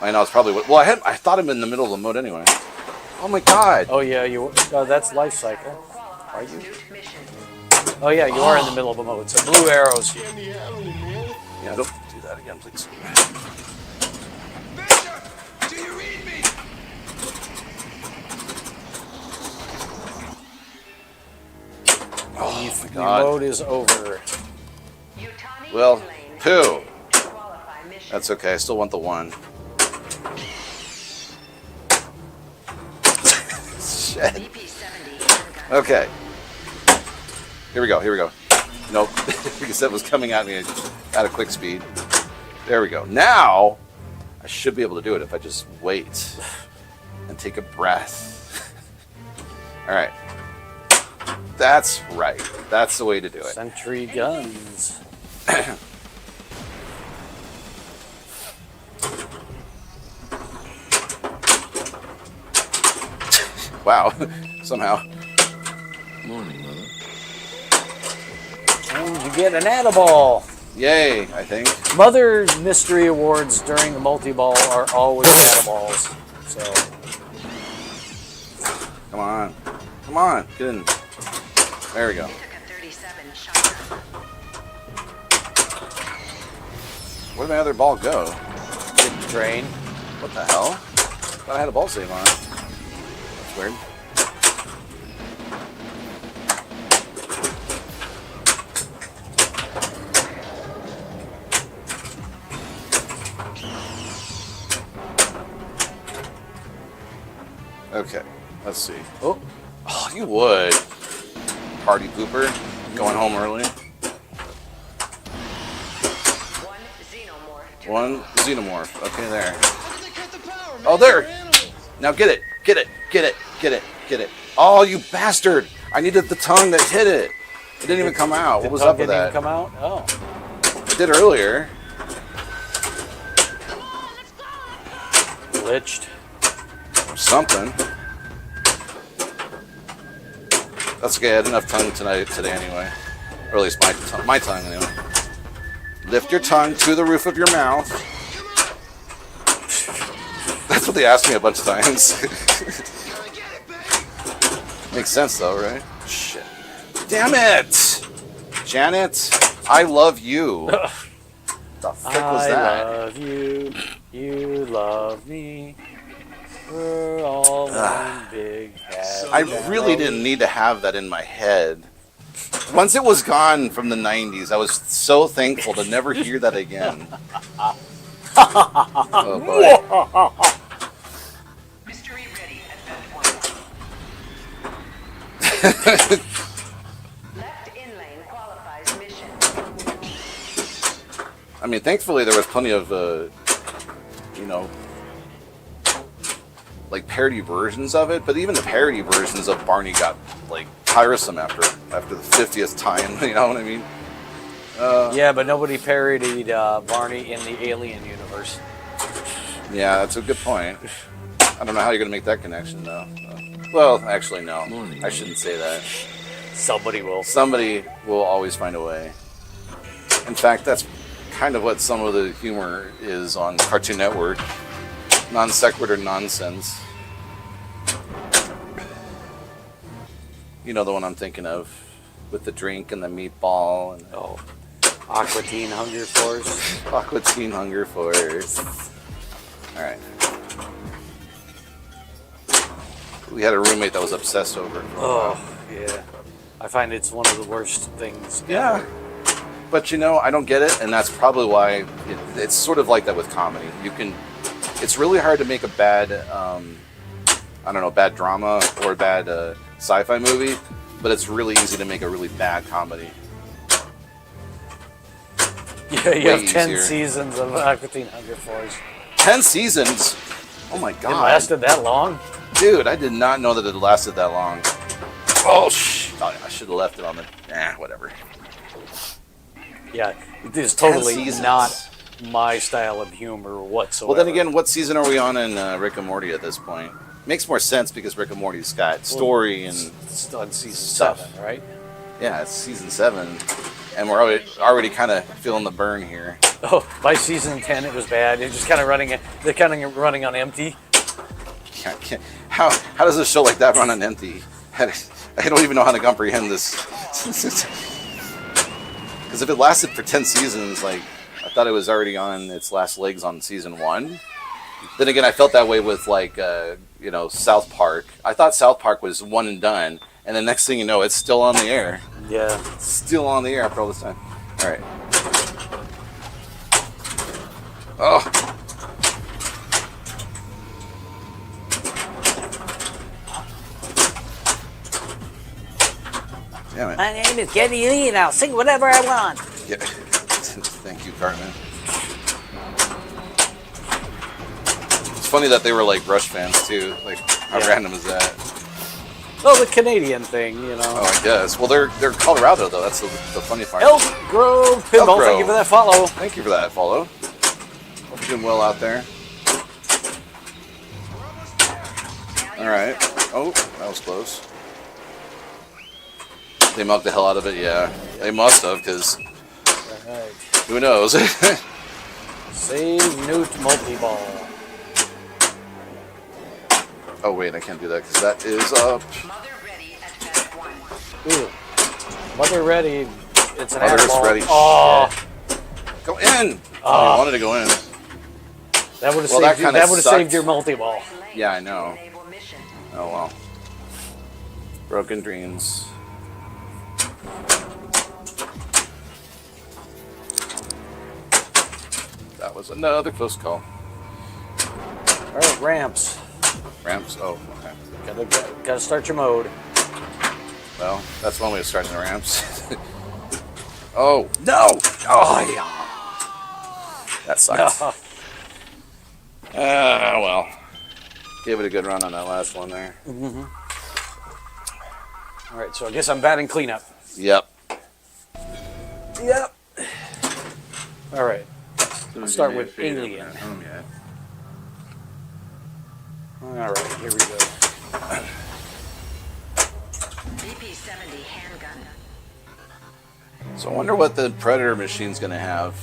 I know, it's probably what... Well, I thought I'm in the middle of the mode anyway. Oh my god. Oh yeah, that's life cycle. Are you? Oh yeah, you are in the middle of a mode. So blue arrows. Yeah, don't do that again, please. Do you read me? Oh my Your god. mode is over. Well, poo. That's okay, I still want the 1. Shit. Okay. Here we go. Nope. Because that was coming at me at a quick speed. There we go. Now, I should be able to do it if I just wait and take a breath. All right. That's right. That's the way to do it. Sentry guns. Wow. Somehow. Morning, Mother. And you get an Add-a-Ball. Yay, I think. Mother mystery awards during the multi-ball are always Add-a-Balls. So. Come on. Come on. Get in. There we go. Where'd my other ball go? Big drain. What the hell? Thought I had a ball save on. That's weird. Okay, let's see. Oh, you would. Party pooper. Going home early. One Xenomorph. Okay, there. Oh, there. Now get it. Get it. Get it. Get it. Get it. Oh, you bastard. I needed the tongue that hit it. It didn't even come out. What was up with that? Didn't even come out? Oh. It did earlier. Glitched. Or something. That's okay. I had enough tongue today anyway. Or at least my tongue anyway. Lift your tongue to the roof of your mouth. That's what they asked me a bunch of times. Makes sense though, right? Shit. Damn it! Janet, I love you. The frick was that? I love you. You love me. We're all one big happy I really didn't need to have that in my head. Once it was gone from the 90s, I was so thankful to never hear that again. Oh boy. Mystery ready at that point. Left in lane qualifies mission. I mean, thankfully there was plenty of, like parody versions of it, but even the parody versions of Barney got like tiresome after the 50th time. You know what I mean? Yeah, but nobody parodied Barney in the Alien universe. Yeah, that's a good point. I don't know how you're gonna make that connection though. Well, actually, no. I shouldn't say that. Somebody will. Somebody will always find a way. In fact, that's kind of what some of the humor is on Cartoon Network. Non sequitur nonsense. You know the one I'm thinking of, with the drink and the meatball and Aqua Teen Hunger Force. Aqua Teen Hunger Force. All right. We had a roommate that was obsessed over it. Oh, yeah. I find it's one of the worst things. Yeah. ever. But you know, I don't get it, and that's probably why it's sort of like that with comedy. It's really hard to make a bad, bad drama or a bad sci-fi movie, but it's really easy to make a really bad comedy. Yeah, you Way have 10 easier. seasons of Aquatine Hunger Force. 10 seasons? Oh my It god. lasted that long? Dude, I did not know that it lasted that long. Oh, I should have left it on the... whatever. Yeah, it is totally 10 seasons. not my style of humor whatsoever. Well, then again, what season are we on in Rick and Morty at this point? Makes more sense because Rick and Morty's got story and... It's on season stuff. 7, right? Yeah, it's season 7. And we're already kind of feeling the burn here. Oh, by season 10 it was bad. It was just kind of running on empty. How does a show like that run on empty? I don't even know how to comprehend this. Because if it lasted for 10 seasons, like, I thought it was already on its last legs on season 1. Then again, I felt that way with, like, South Park. I thought South Park was one and done, and the next thing you know, it's still on the air. Yeah. It's still on the air after all this time. All right. Oh. Damn it. My name is Geddy Lee and I'll sing whatever I want. Yeah. Thank you, Cartman. It's funny that they were like Rush fans too. Like, how random is that? Oh, the Canadian thing, you know. Oh, I guess. Well, they're Colorado though. That's the funny part. Elk Grove Pinball, Elk Grove. thank you for that follow. Thank you for that follow. Hope you're doing well out there. All right. Oh, that was close. They mugged the hell out of it. Yeah, they must have, because Right. who knows? Save Newt multi-ball. Oh wait, I can't do that because that is up. Mother ready at Test 1. Ooh. Mother ready. It's an Mother's airball. ready. Oh, Go in. I wanted to go in. that would have Well, that saved you. kinda That would have saved sucked. your multi-ball. Yeah, I know. Enable mission. Oh well. Broken dreams. That was another close call. All right, ramps. Ramps. Oh, okay. Gotta start your mode. Well, that's one way of starting the ramps. Oh no! Oh yeah. That sucks. Well, gave it a good run on that last one there. All right, so I guess I'm batting cleanup. Yep. Yep. All right. Let's start with Alien. Home yet. All right, here we go. BP-70 handgun. So I wonder what the Predator machine's going to have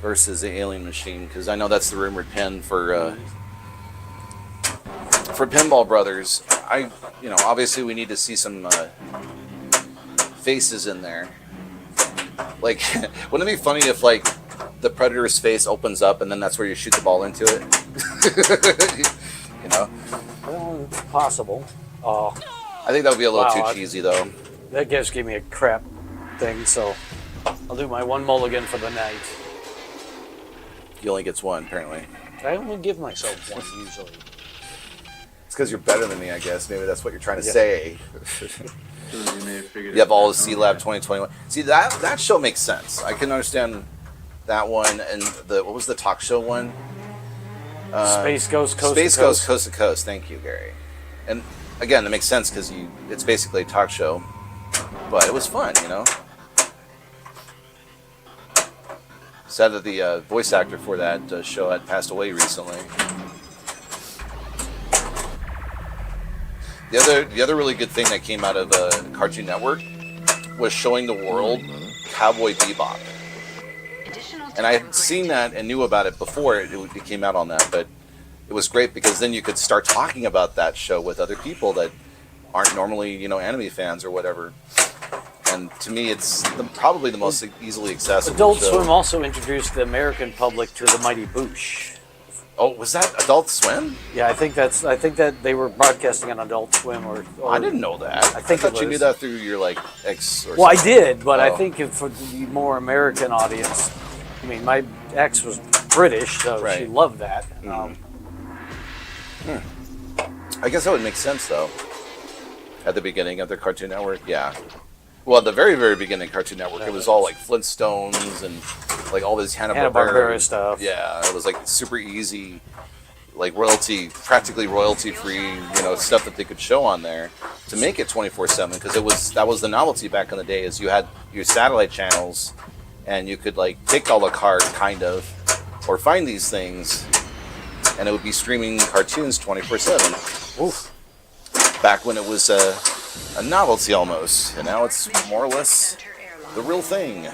versus the Alien machine, because I know that's the rumored pin for Pinball Brothers. Obviously we need to see some faces in there. Like, wouldn't it be funny if, like, the Predator's face opens up and then that's where you shoot the ball into it? You know? Well, it's possible. Oh, I think that would be a little Wow, too cheesy, though. that just gave me a crap thing, so I'll do my one mulligan for the night. He only gets one, apparently. I only give myself one usually. It's because you're better than me, I guess. Maybe that's what you're trying to Yeah. say. You may have figured You have it all out the home C-Lab yet. 2021. See, that show makes sense. I can understand that one. And what was the talk show one? Space Ghost Coast Space to Ghost Coast. Coast to Coast. Thank you, Gary. And again, that makes sense because it's basically a talk show. But it was fun, you know? Sad that the voice actor for that show had passed away recently. The other really good thing that came out of Cartoon Network was showing the world Cowboy Bebop. And I had seen that and knew about it before it came out on that, but it was great because then you could start talking about that show with other people that aren't normally, anime fans or whatever. And to me, it's probably the most easily accessible Adult show. Swim also introduced the American public to the Mighty Boosh. Oh, was that Adult Swim? Yeah, I think that they were broadcasting on Adult Swim or I didn't know that. I think thought it you knew was. that through your like ex or Well, I something. did, but I Oh. think for the more American audience, I mean, my ex was British, so she Right. loved that. I guess that would make sense though. At the beginning of the Cartoon Network, yeah. Well, at the very, very beginning of Cartoon Network, it was all like Flintstones and like all this Hanna-Barbera stuff. Yeah, it was like super easy, like practically royalty-free, stuff that they could show on there to make it 24/7 because that was the novelty back in the day. Is you had your satellite channels, and you could like pick a la carte kind of, or find these things, and it would be streaming cartoons 24/7. Oof. Back when it was a novelty almost, and now it's more or less the real thing.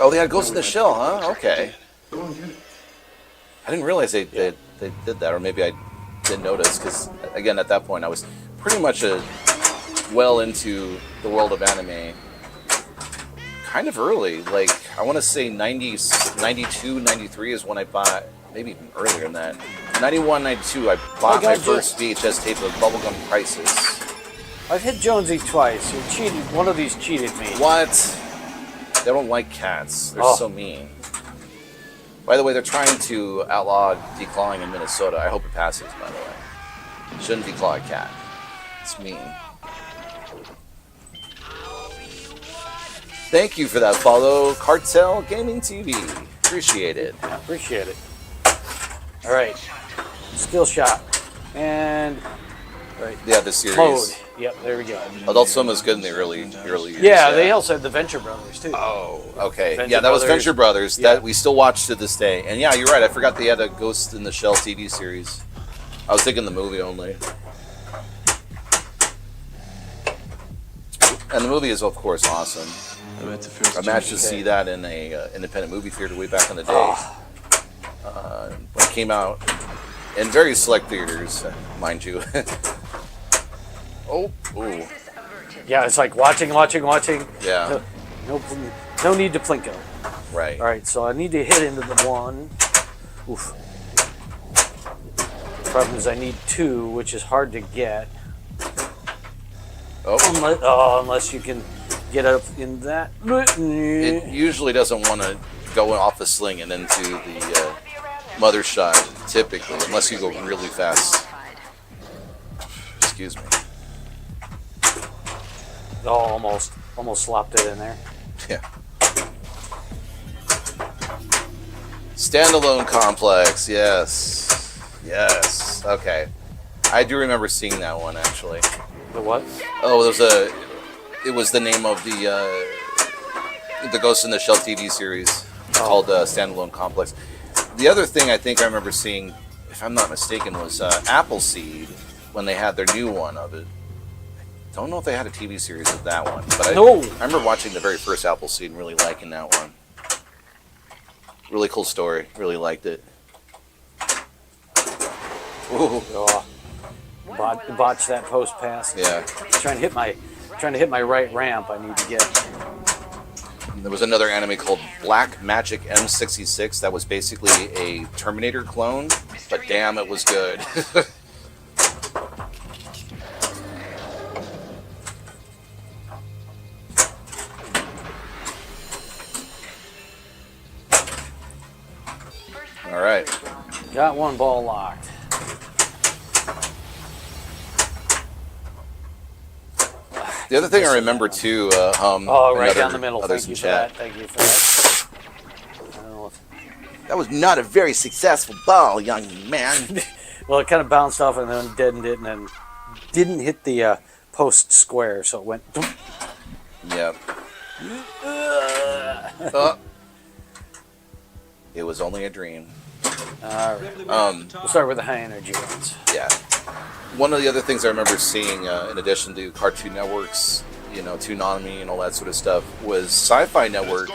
Oh, they had Ghost in the Shell, huh? Okay. Go on, get it. I didn't realize they did that, or maybe I didn't notice, because, again, at that point, I was pretty much well into the world of anime kind of early. Like, I want to say 92, 93 is when I bought, maybe even earlier than that. 91, 92, I bought my first VHS tape of Bubblegum Crisis. I've hit Jonesy twice. You cheated. One of these cheated me. What? They don't like cats. They're so mean. By the way, they're trying to outlaw declawing in Minnesota. I hope it passes, by the way. Shouldn't declaw a cat. It's mean. Thank you for that follow, Cartel Gaming TV. Appreciate it. I appreciate it. All right. Skill shot. And right. Yeah, the series. Mode. Yep, there we go. Adult Swim was good in the early years. Yeah, they also had the Venture Brothers too. Oh, okay. Venture yeah, that was Brothers. Venture Brothers. Yeah. That we still watch to this day. And yeah, you're right. I forgot they had a Ghost in the Shell TV series. I was thinking the movie only. And the movie is, of course, awesome. I bet the first I managed to see that in a independent movie theater way back in the day. When it came out in very select theaters, mind you. Ooh. Yeah, it's like watching. Yeah, No need to plinko. right. All right, so I need to hit into the one. Oof. The problem is I need two, which is hard to get. Oh, Unless you can get up in that. it usually doesn't want to go off the sling and into the mother shot, typically, unless you go really fast. Excuse me. Oh, almost slopped it in there. Yeah. Standalone complex, yes. Okay. I do remember seeing that one, actually. The what? Oh, it was the name of the Ghost in the Shell TV series called Standalone Complex. The other thing I think I remember seeing, if I'm not mistaken, was Appleseed when they had their new one of it. I don't know if they had a TV series of that one, but I remember watching the very first Appleseed and really liking that one. Really cool story. Really liked it. Ooh. Oh, botch that post pass. Yeah. Trying to hit my right ramp. I need to get. There was another anime called Black Magic M66 that was basically a Terminator clone, but damn, it was good. All right. Got one ball locked. The other thing I remember too, Right another- down the middle. others Thank you in for chat. that. Thank you for that. I don't know if- That was not a very successful ball, young man. Well, it kind of bounced off and then deadened it, and then didn't hit the post square, so it went. Yep. It was only a dream. All right. We'll start with the high energy ones. Yeah. One of the other things I remember seeing, in addition to Cartoon Networks, Toonami and all that sort of stuff, was Sci-Fi Network.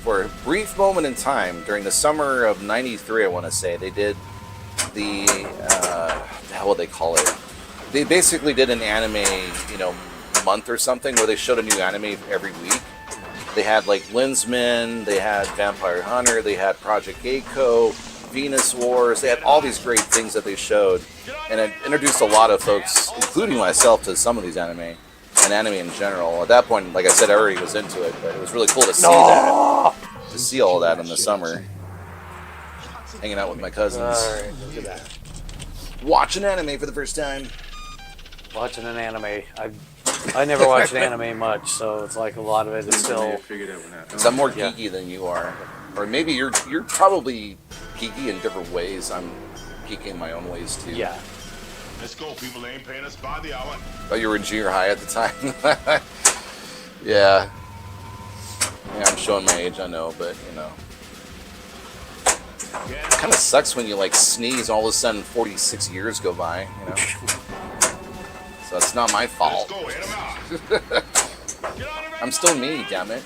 For a brief moment in time, during the summer of '93, I want to say, they did the hell would they call it? They basically did an anime, month or something, where they showed a new anime every week. They had like Lensman, they had Vampire Hunter, they had Project Gecko, Venus Wars. They had all these great things that they showed, and it introduced a lot of folks, including myself, to some of these anime and anime in general. At that point, like I said, I already was into it, but it was really cool to see that, to see all that in the summer, hanging out with my cousins. All right, look at that. Watching anime for the first time. Watching an anime. I never watched anime much, so it's like a lot of it is still. Because I'm more geeky than you are, or maybe you're probably geeky in different ways. I'm geeky in my own ways too. Yeah. Let's go, people. They ain't paying us by the hour. Oh, you were in junior high at the time. Yeah. Yeah, I'm showing my age, I know, but you know. It kind of sucks when you like sneeze and all of a sudden 46 years go by, you know. So it's not my fault. Let's go, hit 'em out. I'm still me, damn it.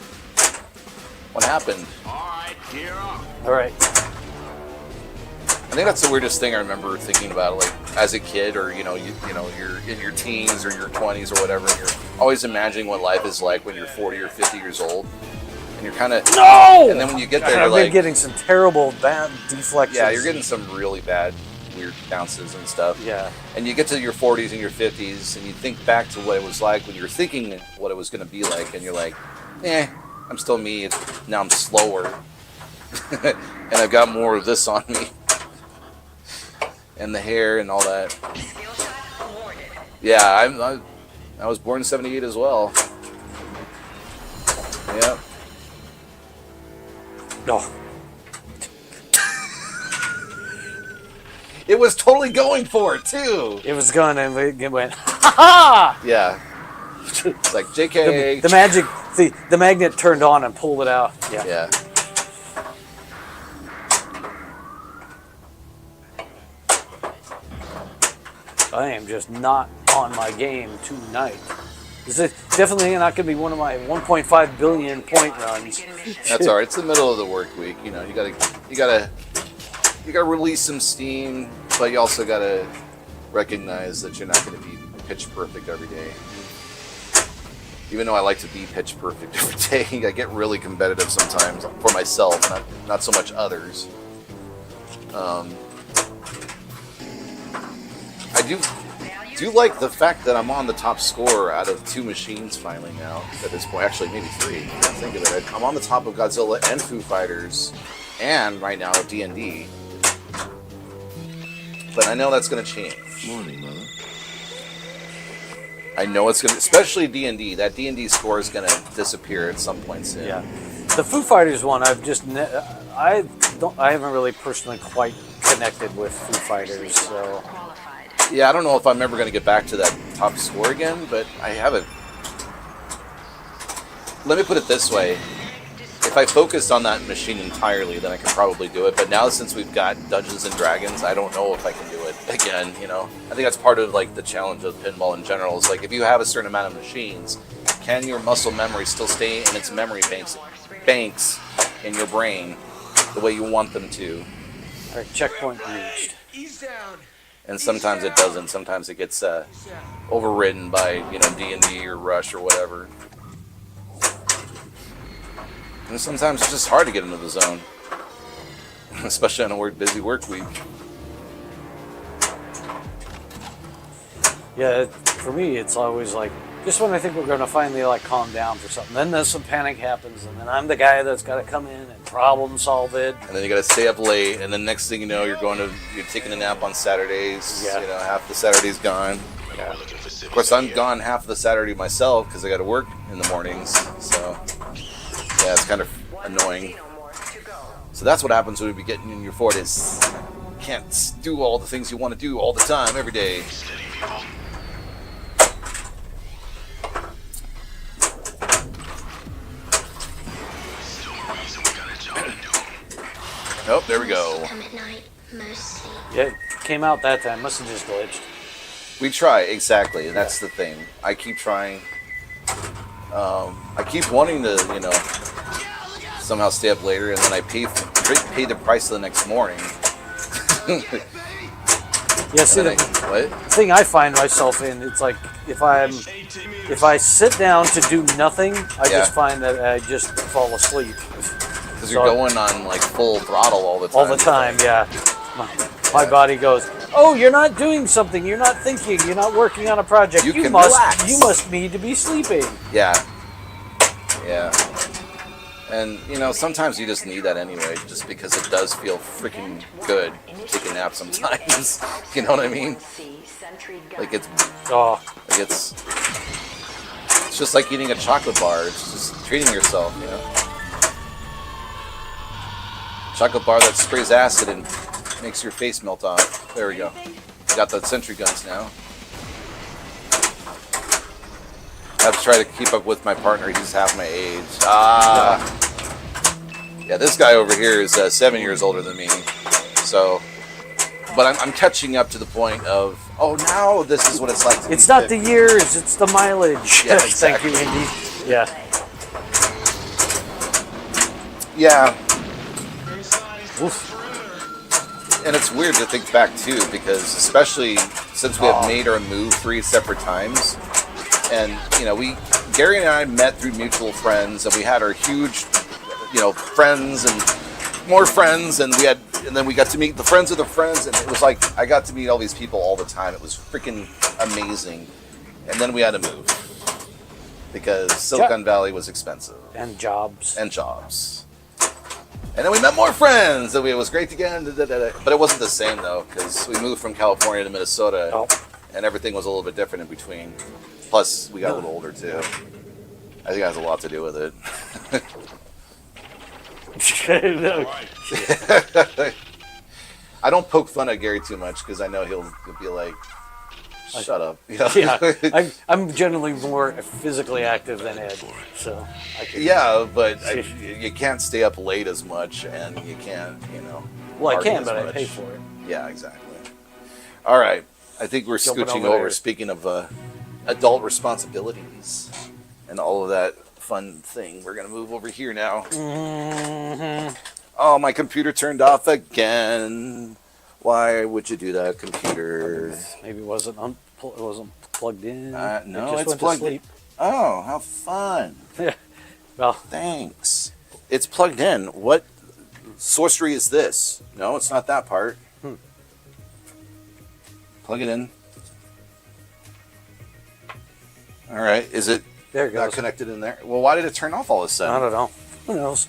What happened? All right, gear up. All right. I think that's the weirdest thing I remember thinking about, like as a kid, or you know, you're in your teens or your 20s or whatever, and you're always imagining what life is like when you're 40 or 50 years old, and you're kind of No. And then when you get there, I've you're been like, getting some terrible bad deflections. yeah, you're getting some really bad, weird bounces and stuff. Yeah. And you get to your 40s and your 50s, and you think back to what it was like when you were thinking what it was going to be like, and you're like, I'm still me. Now I'm slower, and I've got more of this on me. And the hair and all that. Skill shot awarded. Yeah, I was born in '78 as well. Yep. No. It was totally going for it too. It was gone and it went. Ha ha! Yeah. It's like JK. The magic. The magnet turned on and pulled it out. Yeah. Yeah. I am just not on my game tonight. This is definitely not going to be one of my 1.5 billion point runs. That's all right. It's the middle of the work week. You know, you gotta release some steam, but you also gotta recognize that you're not going to be pitch perfect every day. Even though I like to be pitch perfect every day, I get really competitive sometimes for myself, not so much others. I do like the fact that I'm on the top score out of 2 machines finally now at this point. Actually, maybe 3. I can't think of it. I'm on the top of Godzilla and Foo Fighters, and right now D&D. But I know that's going to change. Morning, Mother. I know it's going to, especially D&D. That D&D score is going to disappear at some point soon. Yeah. The Foo Fighters one, I haven't really personally quite connected with Foo Fighters, so. Yeah, I don't know if I'm ever going to get back to that top score again, but I haven't. Let me put it this way. If I focused on that machine entirely, then I could probably do it. But now, since we've got Dungeons and Dragons, I don't know if I can do it again, you know? I think that's part of, like, the challenge of pinball in general. Is, like, if you have a certain amount of machines, can your muscle memory still stay in its memory banks in your brain the way you want them to? All right, checkpoint reached. Ease down. And sometimes it doesn't. Sometimes it gets overridden by, you know, D&D or Rush or whatever. And sometimes it's just hard to get into the zone, especially on a busy work week. Yeah, for me, it's always like, just when I think we're going to finally like calm down for something, then some panic happens, and then I'm the guy that's got to come in and problem solve it. And then you got to stay up late, and then next thing you know, you're taking a nap on Saturdays. Yeah. You know, half the Saturday's gone. Yeah. Of course, I'm gone half the Saturday myself because I got to work in the mornings. So, yeah, it's kind of annoying. Xenomorphs to go. So that's what happens when you be getting in your 40s. Can't do all the things you want to do all the time, every day. Oh, there we go. Come at night, mostly. Yeah, it came out that time. Must have just glitched. We try, exactly. That's the thing. I keep trying. I keep wanting to, you know, somehow stay up later, and then I pay the price the next morning. Yeah, see, And then the what? thing I find myself in, it's like if if I sit down to do nothing, I Yeah. just find that I just fall asleep. Because you're going on like full throttle all the time. All the time, yeah. My body goes, oh, you're not doing something, you're not thinking, you're not working on a project. You can must relax. You must need to be sleeping. Yeah. Yeah. And, you know, sometimes you just need that anyway, just because it does feel freaking good to take a nap sometimes. You know what I mean? Like it's just like eating a chocolate bar. It's just treating yourself, you know? Chocolate bar that sprays acid and makes your face melt off. There we go. Got the sentry guns now. I have to try to keep up with my partner. He's half my age. Yeah, this guy over here is 7 years older than me. So, but I'm catching up to the point of, oh, now this is what it's like to be It's not 50. the years, it's the mileage. Yeah, Thank you, exactly. Indy. Yeah. Yeah, Oof. and it's weird to think back too, because especially since we have made our move 3 separate times, and you know, Gary and I met through mutual friends, and we had our huge, you know, friends and more friends, and then we got to meet the friends of the friends, and it was like I got to meet all these people all the time. It was freaking amazing, and then we had to move because Silicon Valley was expensive And jobs. and jobs. And then we met more friends. It was great again. But it wasn't the same, though, because we moved from California to Minnesota, Oh. and everything was a little bit different in between. Plus, we got a little older, too. I think that has a lot to do with it. I don't poke fun at Gary too much, because I know he'll be like, shut up. You know? Yeah, I'm generally more physically active than Ed, so I can. Yeah, but you can't stay up late as much, and you can't, you know. Well, I party can, as but I much. pay for it. Yeah, exactly. All right. I think we're Jumping scooching over over. there. Speaking of adult responsibilities and all of that fun thing, we're going to move over here now. Mm-hmm. Oh, my computer turned off again. Why would you do that, computer? Maybe it wasn't plugged in. No, It just it's went to plugged in. sleep. Oh, how fun. Yeah. Well, Thanks. It's plugged in. What sorcery is this? No, it's not that part. Plug it in. All right. Is it there it not goes. connected in there? Well, why did it turn off all of a I sudden? don't know. Who knows?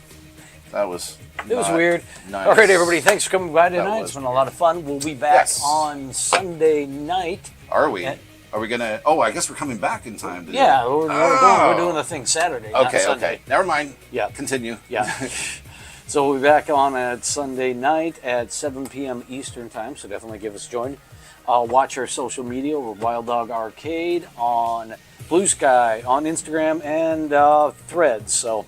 That was It was not weird. nice. All right, everybody. Thanks for coming by That tonight. was It's been a lot of fun. We'll be back Yes. on Sunday night. Are we? And- Are we gonna? Oh, I guess we're coming back in time. To Yeah, do it. we're doing the thing Saturday, not Okay. Sunday. Okay. Never mind. Yeah. Continue. Yeah. So we'll be back on at Sunday night at 7 p.m. Eastern time, so definitely give us a join. Watch our social media. We're Wild Dog Arcade on Blue Sky, on Instagram, and Threads. So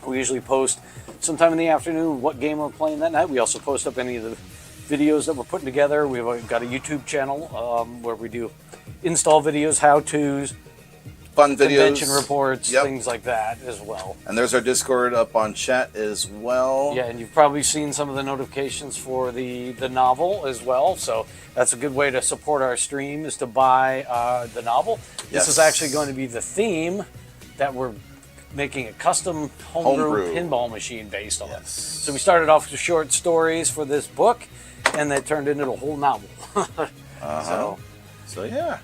we usually post sometime in the afternoon what game we're playing that night. We also post up any of the videos that we're putting together. We've got a YouTube channel where we do install videos, how-tos, Fun videos. convention reports, Yep. things like that as well. And there's our Discord up on chat as well. Yeah, and you've probably seen some of the notifications for the novel as well. So that's a good way to support our stream, is to buy the novel. Yes. This is actually going to be the theme that we're making a custom homebrew pinball machine based on. Yes. So we started off with short stories for this book, and that turned into a whole novel. So yeah,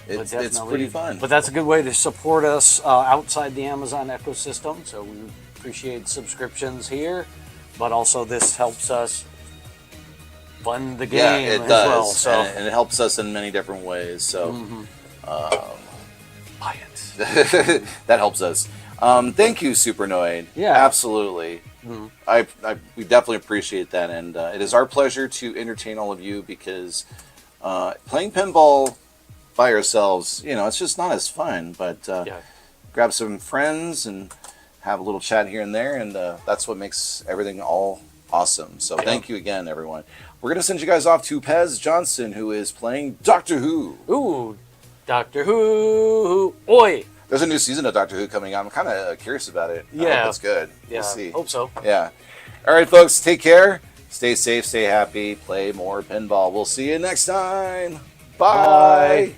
But it's definitely- pretty fun. But that's a good way to support us outside the Amazon ecosystem. So we appreciate subscriptions here, but also this helps us fund the Yeah, game it as does, well. So and it helps us in many different ways. So buy it. that helps us. Thank you, Supernoid. Yeah. Absolutely. We definitely appreciate that, and it is our pleasure to entertain all of you, because playing pinball by ourselves, you know, it's just not as fun. But grab some friends and have a little chat here and there, and that's what makes everything all awesome. So thank you again, everyone. We're going to send you guys off to Pez Johnson, who is playing Doctor Who. Ooh, Doctor Who. Oi. There's a new season of Doctor Who coming out. I'm kind of curious about it. I Yeah. hope it's good. Yeah, We'll see. hope so. Yeah. All right, folks. Take care. Stay safe. Stay happy. Play more pinball. We'll see you next time. Bye. Bye.